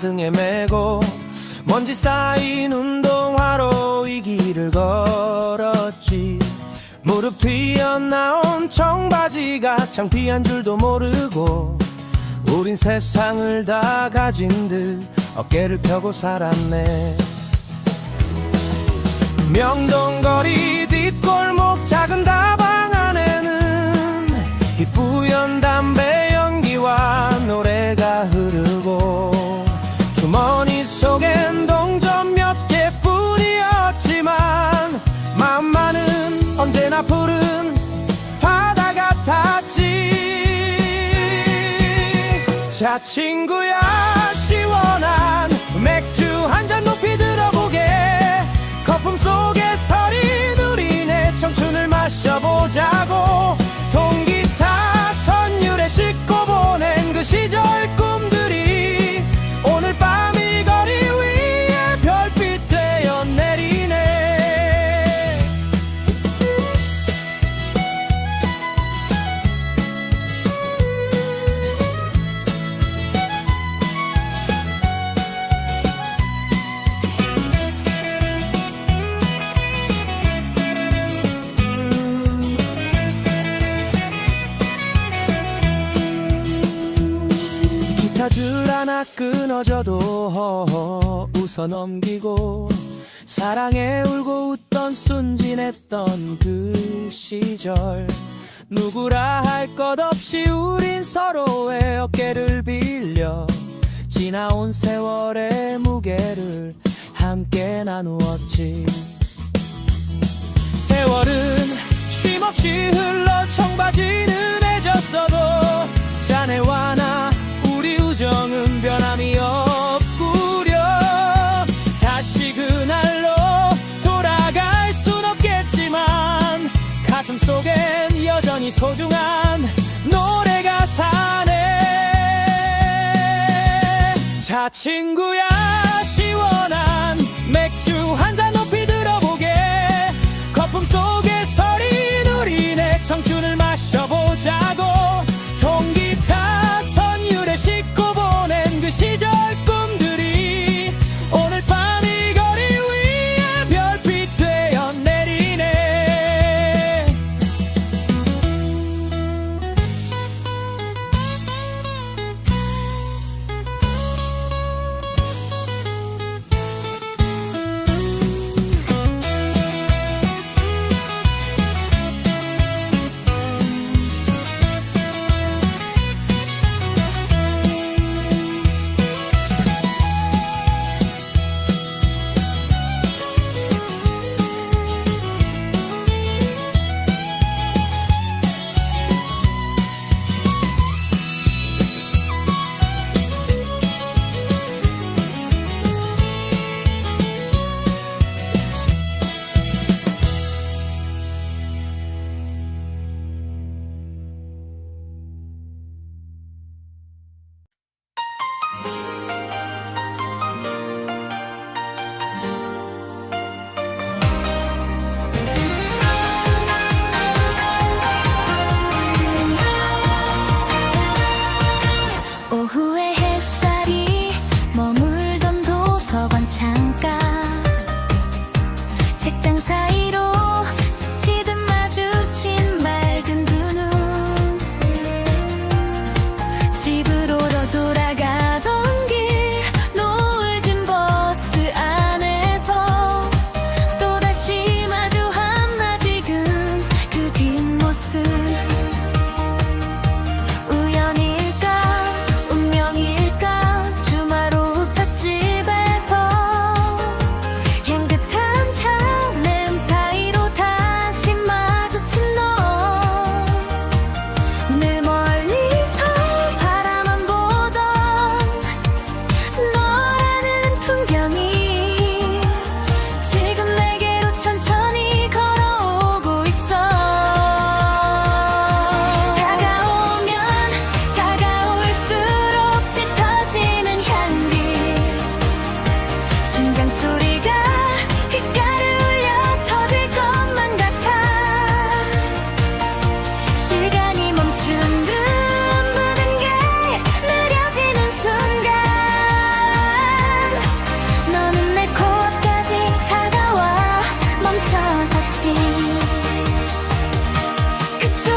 등에 메고 먼지 쌓인 운동화로 이 길을 걸었지. 무릎 튀어나온 청바지가 창피한 줄도 모르고 우린 세상을 다 가진 듯 어깨를 펴고 살았네. 명동거리 뒷골목 작은 다방 안에는 희뿌연 담배 연기와 노래가 흐르고 주머니 속엔 동전 몇 개뿐이었지만 마음만은 언제나 푸른 바다 같았지. 자 친구야 시원한 맥주 한 잔 높이 들어보게. 거품 속에 서린 우리네 청춘을 마셔보자고. 통기타 선율에 싣고 보낸 그 시절 꿈들이 오늘 밤 이 거리 위에 별빛 되어 내리네. 줄 하나 끊어져도 웃어 넘기고 사랑에 울고 웃던 순진했던 그 시절. 누구라 할 것 없이 우린 서로의 어깨를 빌려 지나온 세월의 무게를 함께 나누었지. 세월은 쉼없이 흘러 청바지는 해졌어도 자네와 나 우리 우정은 변함이 없구려. 다시 그날로 돌아갈 순 없겠지만 가슴 속엔 여전히 소중한 노래가 사네. 자 친구야 시원한 맥주 한 잔 높이 들어보게. 거품 속에 서린 우리네 청춘을 마셔보자고. 통기타 선율에 싣고 보낸 그 시절 꿈들이 오늘 밤 이 거리 위에 별빛 되어 내리네.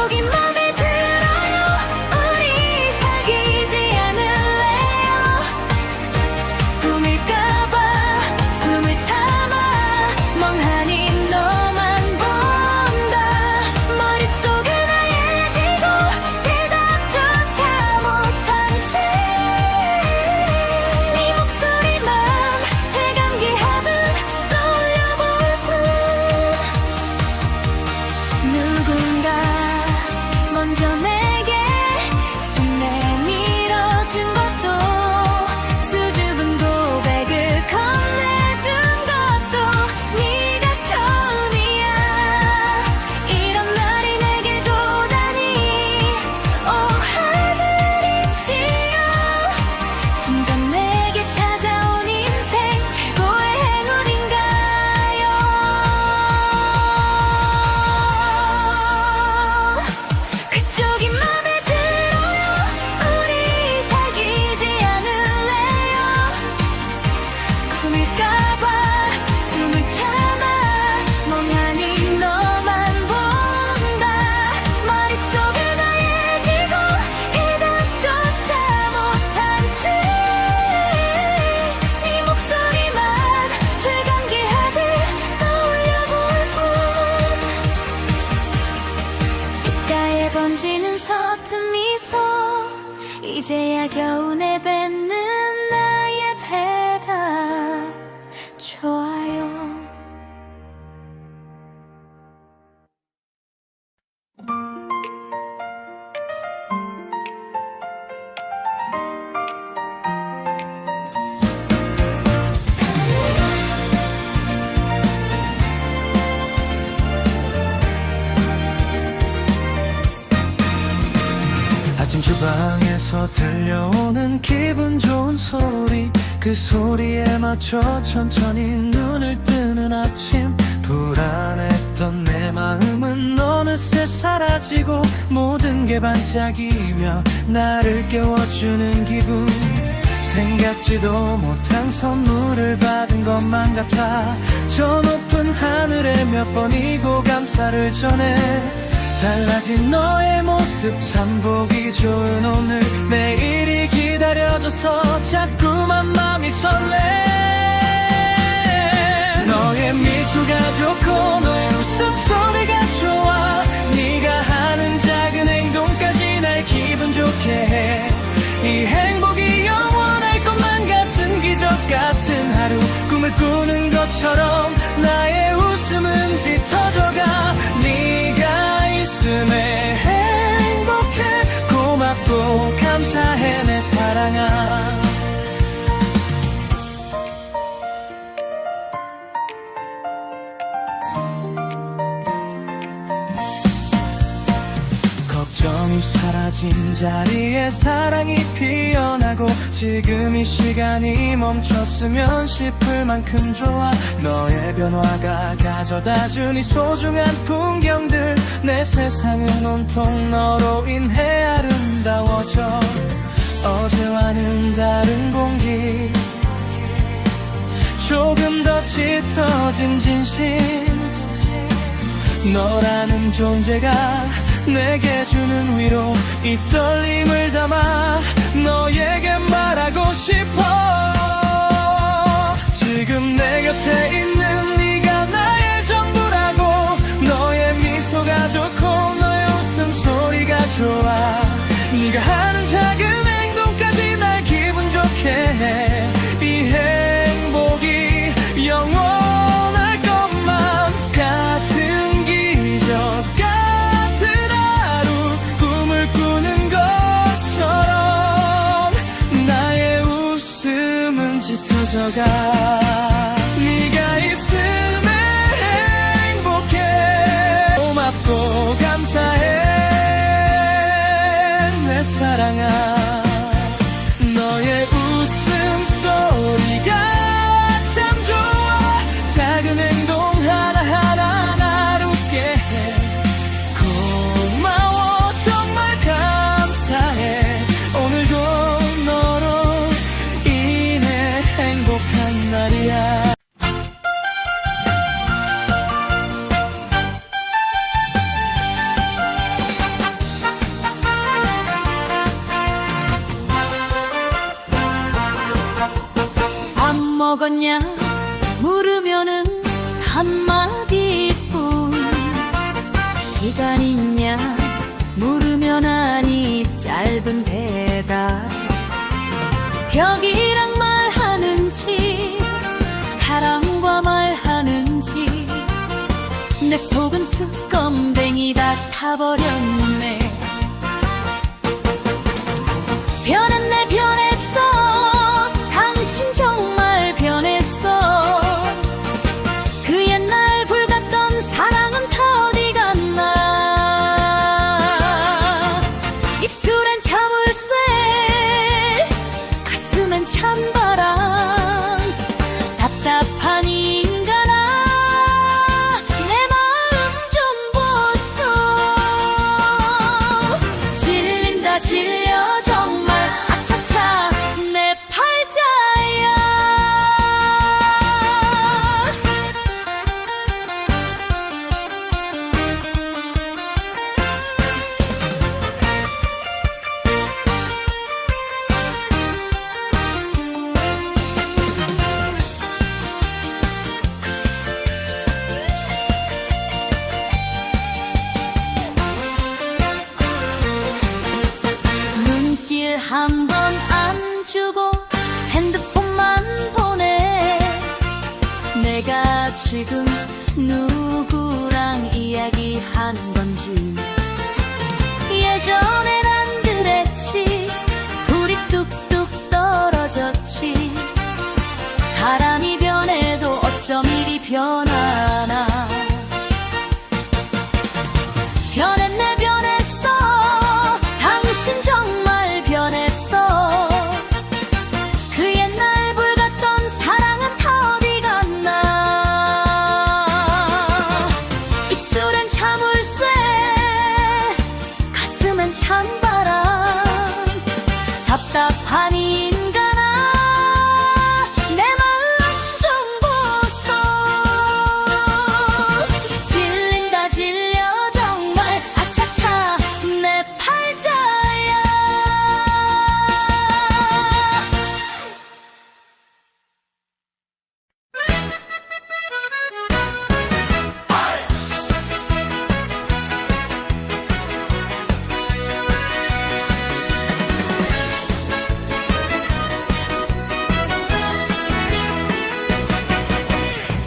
그쪽이 맘에 들어요. 우리 사귀지 않을래요? 꿈일까봐 숨을 참아 멍하니 너만 본다. 머릿속은 하얘지고 대답조차 못한 채 네 목소리만 되감기하듯 떠올려볼 뿐. 누군가 먼저 내게 손 내밀어준 것도 수줍은 고백을 건네준 것도 네가 처음이야. 이런 말이 내게도 오다니 오 하늘이시여. 진정 내게 찾아온 인생 최고의 행운인가요? 그쪽이 맘에 들어요. 우리 사귀지 않을래요? 꿈일까봐 숨을 참아 멍하니 너만 본다. 머릿속은 하얘지고 대답조차 못한 채 네 목소리만 되감기하듯 떠올려볼 뿐. 귓가에 번지는 서툰 미소 이제야 겨우 내뱉는 나의 대답 좋아요. 아침 주방에서 들려오는 기분 좋은 소리, 그 소리에 맞춰 천천히 눈을 뜨는 아침. 불안했던 내 마음은 어느새 사라지고 모든 게 반짝이며 나를 깨워주는 기분. 생각지도 못한 선물을 받은 것만 같아 저 높은 하늘에 몇 번이고 감사를 전해. 달라진 너의 모습 참 보기 좋은 오늘. 매일이 기다려져서 자꾸만 맘이 설레. 너의 미소가 좋고 너의 웃음소리가 좋아. 네가 하는 작은 행동까지 날 기분 좋게 해. 이 행복이 영원할 것만 같은 기적 같은 하루. 꿈을 꾸는 것처럼 나의 웃음은 짙어져가. 네가 있음에 행복해. 고맙고 감사해 내 사랑아. 걱정이 사라진 자리에 사랑이 피어나고 지금 이 시간이 멈췄으면 싶을 만큼 좋아. 너의 변화가 가져다준 이 소중한 풍경들. 내 세상은 온통 너로 인해 아름다워져. 어제와는 다른 공기, 조금 더 짙어진 진심. 너라는 존재가 내게 주는 위로, 이 떨림을 담아 너에게 말하고 싶어. 지금 내 곁에 있는 네가 나의 전부라고. 너의 미소가 좋고 너의 웃음소리가 좋아. 네가 하는 작은 행동까지 날 기분 좋게 해. 이 행복이 영원할 것만 같은 기적 같은 하루. 꿈을 꾸는 것처럼 나의 웃음은 짙어져가. 네가 있음에 행복해. 고맙고 감사해 내 사랑. 먹었냐 물으면은 한마디뿐. 시간 있냐 물으면 아니 짧은 대답. 벽이랑 말하는지 사랑과 말하는지 내 속은 수검댕이 다 타버렸네. 변했네 변했어 당신 정말 변했어. 그 옛날 불같던 사랑은 다 어디 갔나. 입술엔 참을쇠 가슴엔 찬바람. 답답한 인간아 내 마음 좀 보소. 질린다 질려 정말 아차차 내 팔자야. 눈길 한 번 안 주고 핸드폰만 보내. 내가 지금 누구랑 이야기하는 건지. 예전엔 안 그랬지 불이 뚝뚝 떨어졌지. 사람이 변해도 어쩜 이리 변하나. 변했네 변했어 당신 정말 변했어. 그 옛날 불같던 사랑은 다 어디 갔나. 입술엔 참을쇠 가슴엔 찬바람. 답답한 인간아 내 마음 좀 보소. 질린다 질려 정말 아차차 내 팔자야.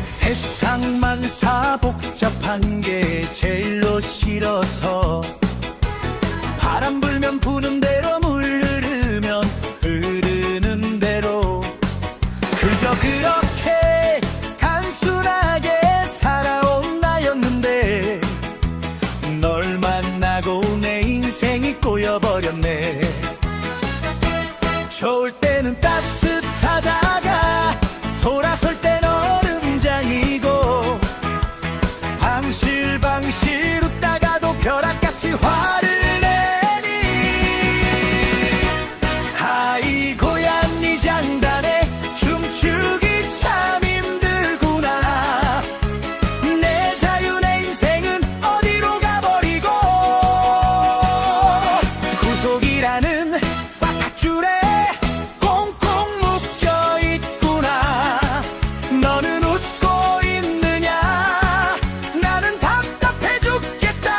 세상만 사 복잡한 게 제일로 싫어서. 바람 불면 부는 대로 물 흐르면 흐르는 대로 그저 그렇게 단순하게 살아온 나였는데 널 만나고 내 인생이 꼬여버렸네. 좋을 때는 따뜻하다가 돌아설 땐 얼음장이고 방실방실 웃다가도 벼락같이 화를 내니. 하이 고얀 네 장단에 춤추기 참 힘들구나. 내 자유 내 인생은 어디로 가버리고 구속이라는 바깥줄에 꽁꽁 묶여있구나. 너는 웃고 있느냐 나는 답답해 죽겠다.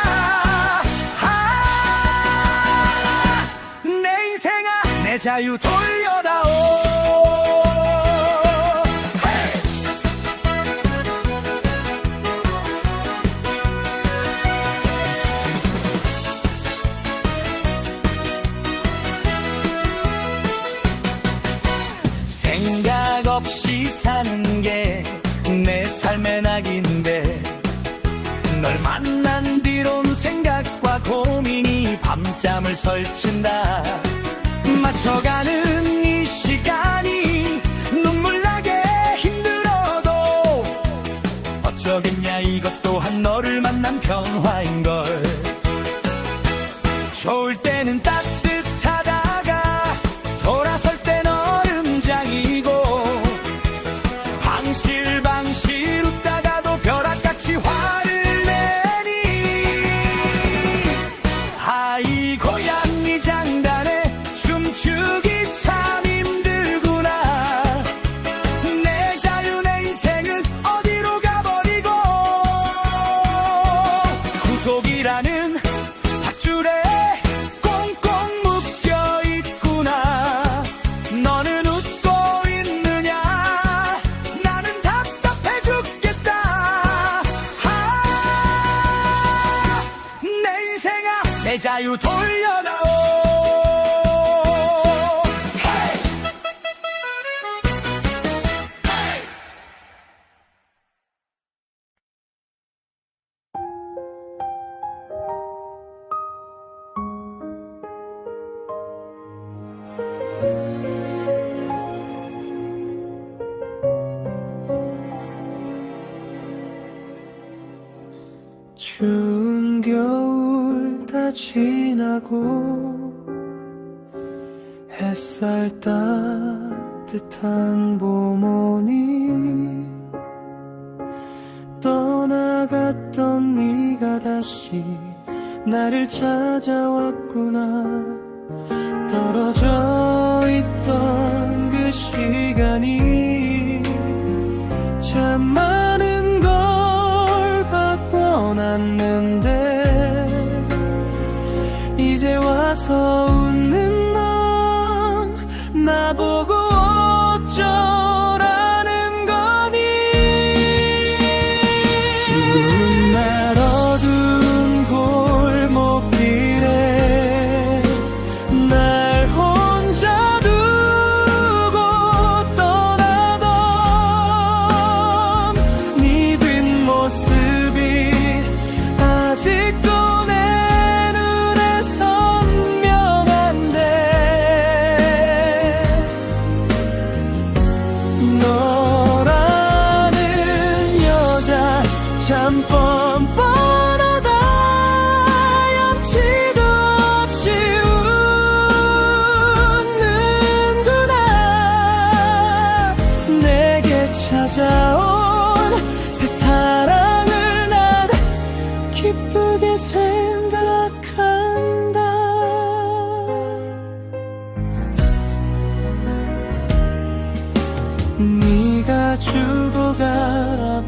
내 인생아 내 자유 돌려다오. 생각 없이 사는 게 내 삶의 낙인데 널 만난 뒤론 생각과 고민이 밤잠을 설친다. 맞춰가는 이 시간이 눈물 나게 힘들어도 어쩌겠냐. 이것 또한 너를 만난 변화인걸. 좋을 때는 따뜻하다가 돌아설 땐 얼음장이고 방실방실 웃다가도 벼락같이 화를 내니. 하이 고얀 네 장단에 춤추기 참 힘들구나. 내 내 자유 돌려다오. 추운 겨울 다 지나고 햇살 따뜻한 봄 오니 떠나갔던 네가 다시 나를 찾아왔구나. 떨어져 있던 그 시간이 참 많은 걸 바꿔놨는데 이제 와서 웃는 넌 나보고 어쩌라는 거니. 추운 날 어두운 골목길에 날 혼자 두고 떠나던 네 뒷모습이 아직도 내 눈에 선명한데 너라는 여자 참 뻔뻔하다. 염치도 없이 웃는구나. 내게 찾아온 새 사랑을 난 기쁘게 생각한다. 네가 주고 간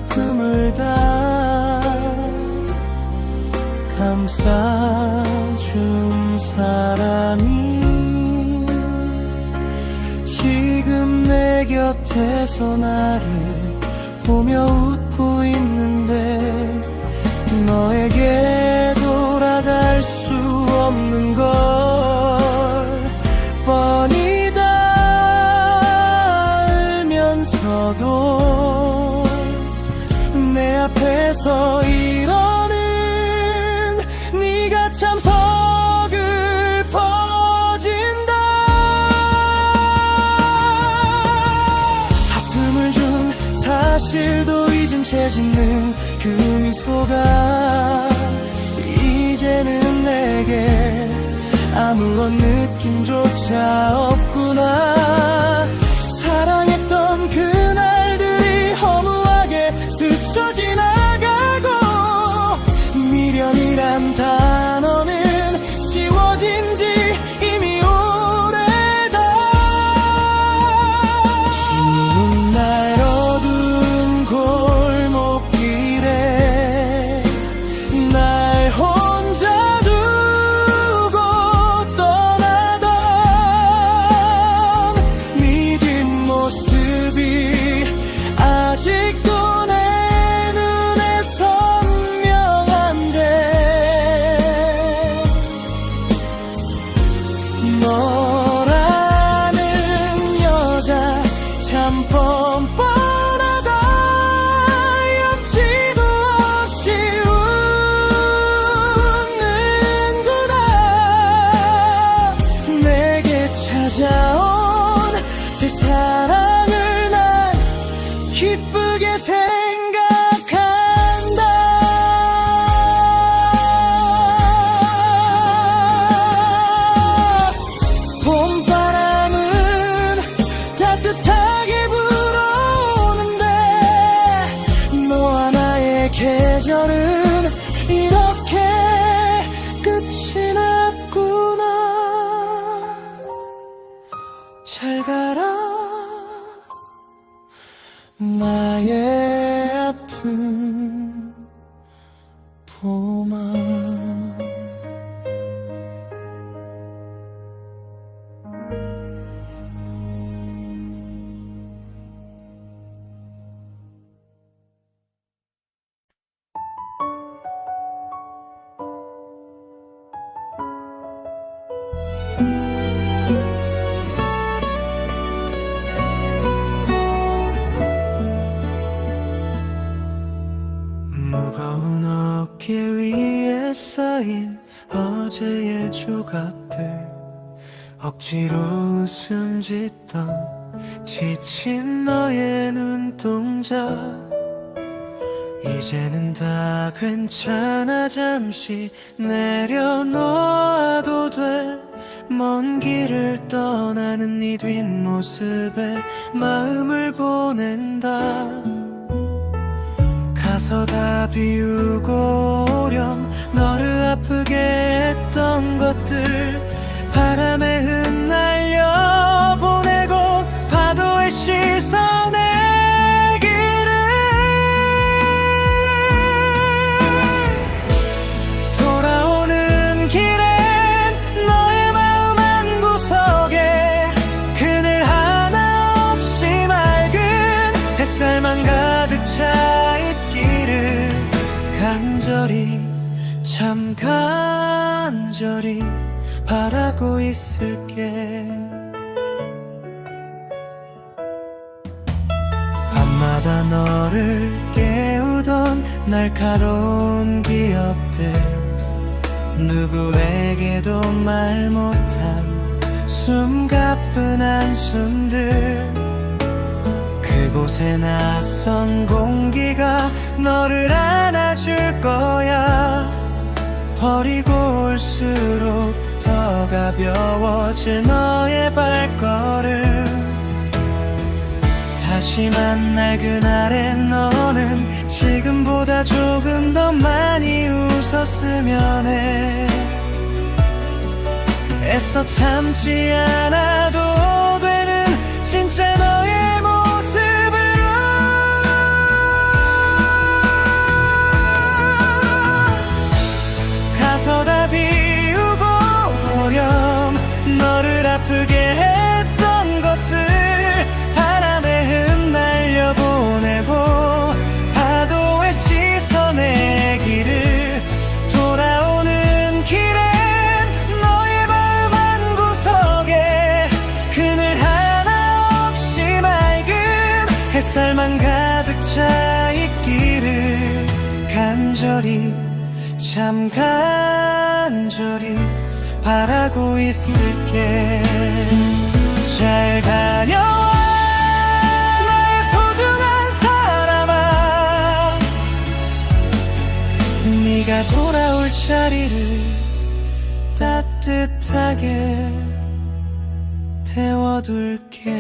아픔을 다 감싸준 사람이 지금 내 곁에서 나를 보며 웃고 있는데 너에게 돌아갈 수 없는 걸 뻔히 다 알면서도 내 앞에서 이러는 네가 참 서글퍼진다. 아픔을 준 사실도 잊은 채 짓는 그 미소가 이제는 내게 아무런 느낌조차 없구나. 사랑했던 그날들이 허무하게 스쳐 지나가고 미련이란 단어는 지워진 지 이미 오래다. 추운 날 어두운 골목길에 날 혼자 두고 떠나던 네 밴드의 조각들 억지로 웃음 짓던 지친 너의 눈동자 이제는 다 괜찮아 잠시 내려놓아도 돼 먼 길을 떠나는 네 뒷모습에 마음을 보낸다 가서 다 비우고 오렴 너를 아프게 했던 것들 바람에 흩날려 보내고 파도의 시선에 길을 돌아오는 길엔 너의 마음 한구석에 그늘 하나 없이 맑은 햇살만 가득 차 있기를 간절히 참 간절히 바라고 있을게 밤마다 너를 깨우던 날카로운 기억들 누구에게도 말 못한 숨가쁜 한숨들 그곳에 낯선 공기가 너를 안아줄 거야 버리고 올수록 더 가벼워질 너의 발걸음 다시 만날 그날의 너는 지금보다 조금 더 많이 웃었으면 해 애써 참지 않아도 되는 진짜 너의 모습으로 가서 다 비우고 오렴 너를 아프게 했던 것들 바람에 흩날려 보내고 파도의 시선의 길을 돌아오는 길엔 너의 마음 한구석에 그늘 하나 없이 맑은 햇살만 가득 차 있기를 간절히 참 간절히 바라고 있을게 잘 다녀와 나의 소중한 사람아 네가 돌아올 자리를 따뜻하게 태워둘게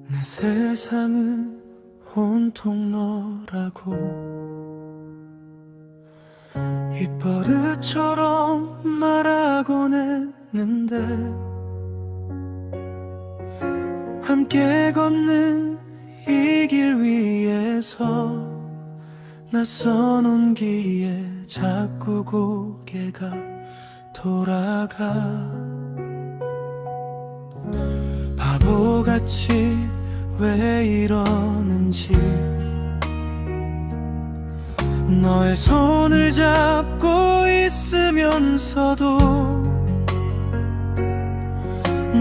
내 세상은 온통 너라고 입버릇처럼 말하곤 했는데 함께 걷는 이 길 위에서 낯선 온기에 자꾸 고개가 돌아가 바보같이 왜 이러는지 너의 손을 잡고 있으면서도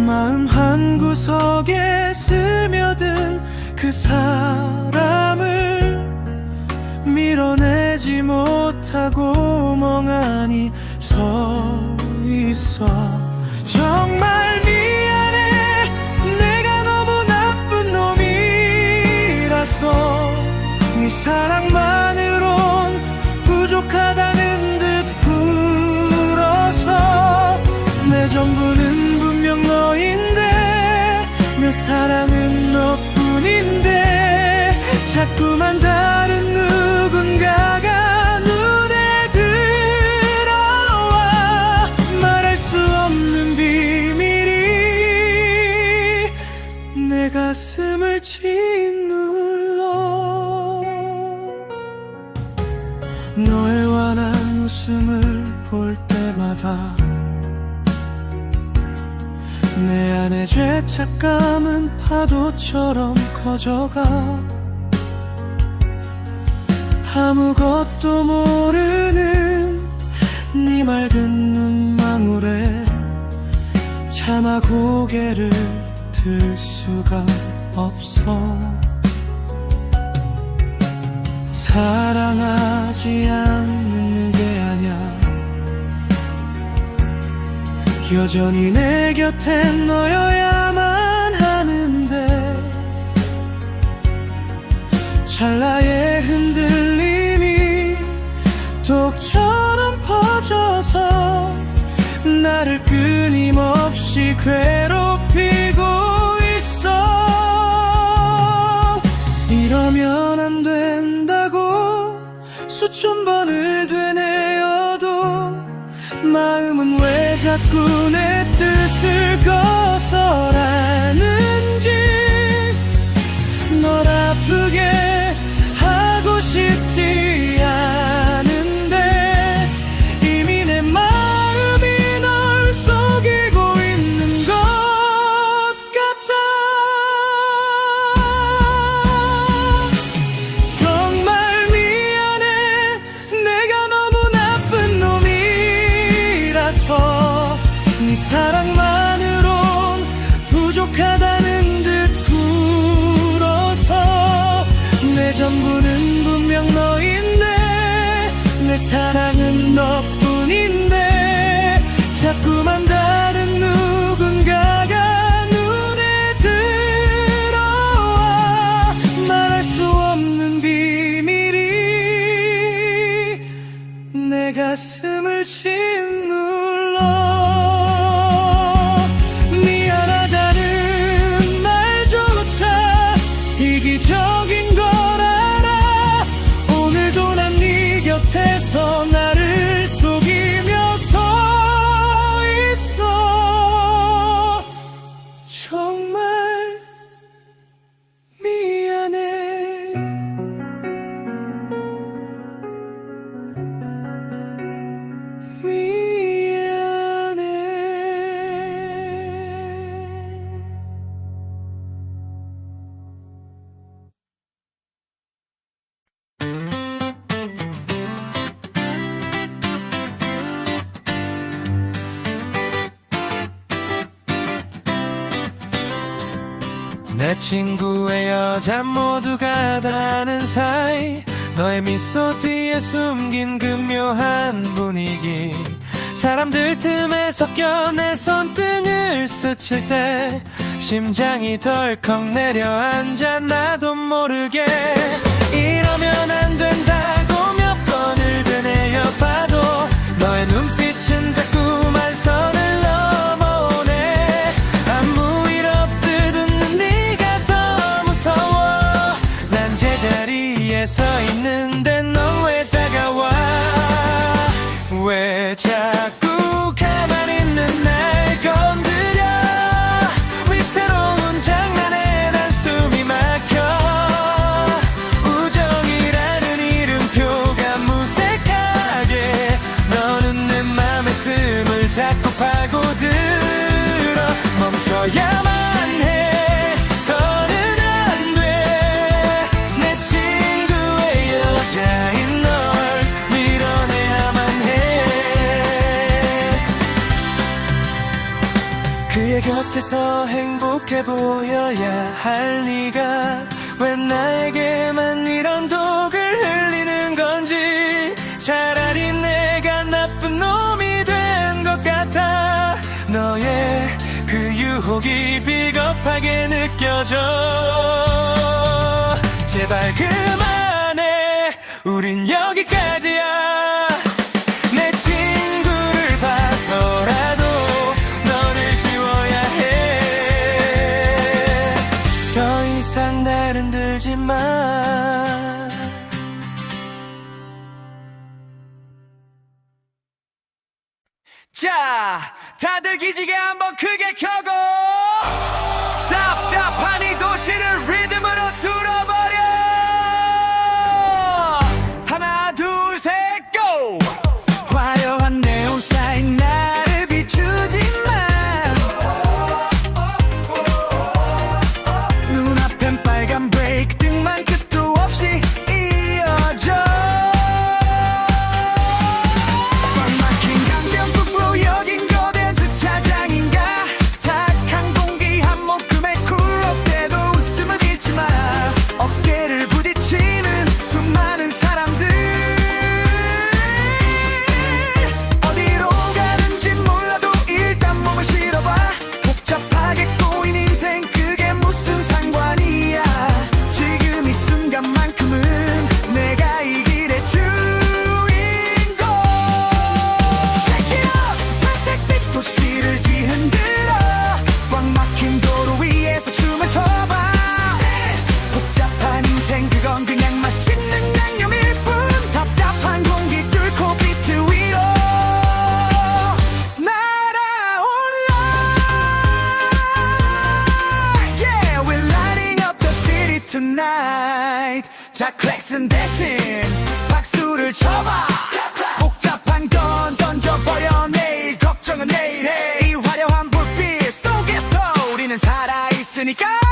마음 한구석에 스며든 그 사람을 밀어내지 못하고 멍하니 서 있어 정말 미안해 내가 너무 나쁜 놈이라서 네 사랑만으론 부족하다는 듯 풀어서 내 전부는 분명 너인데 내 사랑은 너뿐인데 자꾸만 다른 누군가가 눈에 들어와 말할 수 없는 비밀이 내 가슴을 짓눌러 웃음을 볼 때마다 내 안의 죄책감은 파도처럼 커져가 아무것도 모르는 네 맑은 눈망울에 차마 고개를 들 수가 없어 사랑하지 않는 게 아냐 여전히 내 곁엔 너여야만 하는데 찰나의 흔들림이 독처럼 퍼져서 나를 끊임없이 괴롭히고 있어 이러면 안 된다고 수천 번을 되뇌어도 마음은 왜 자꾸 내 뜻을 거절하는지 널 아프게 하고 싶지 않은데 이미 내 마음이 널 속이고 있는 것 같아 정말 미안해 내가 너무 나쁜 놈이라서 네 사랑만으론 부족하다는 듯 굴어서 내 전부는 분명 너인데 내 사랑은 너뿐인데 자꾸만 다른 누군가가 눈에 들어와 말할 수 없는 비밀이 내 가슴을 짓눌러 미안하다는 말조차 이기적인 걸 알아 오늘도 난 네 곁에서 나를 속이며 서 있어 정말 미안해 미안해 내 친구의 여자 모두가 다 아는 사이 너의 미소 뒤에 숨긴 그 묘한 분위기 사람들 틈에 섞여 내 손등을 스칠 때 심장이 덜컥 내려앉아 나도 모르게 이러면 안 된다고 몇 번을 되뇌어봐도 너의 눈빛은 자꾸 말선을 넘어오네 아무 일 없듯 웃는 네가 더 무서워 난 제자리에 서 있는데 넌 왜 다가와 왜 자꾸 가만히 있는 날 건드려 위태로운 장난에 난 숨이 막혀 우정이라는 이름표가 무색하게 너는 내 맘의 틈을 자꾸 파고들어 멈춰야만 해 더는 안 돼 내 친구의 여자인 널 밀어내야만 해 그의 곁에서 행복해 보여야 할 네가 왜 나에게만 이런 독을 흘리는 건지 차라리 내가 나쁜 놈이 된 것 같아 너의 그 유혹이 비겁하게 느껴져 제발 그만해 우린 여기까지야 내 친구를 봐서라도 너를 지워야 해 더 이상 날 흔들지 마 자, 다들 기지개 한번 크게 켜고 답답한 이 도시를 리듬으로 뚫어버려 하나 둘 셋 고! 테니까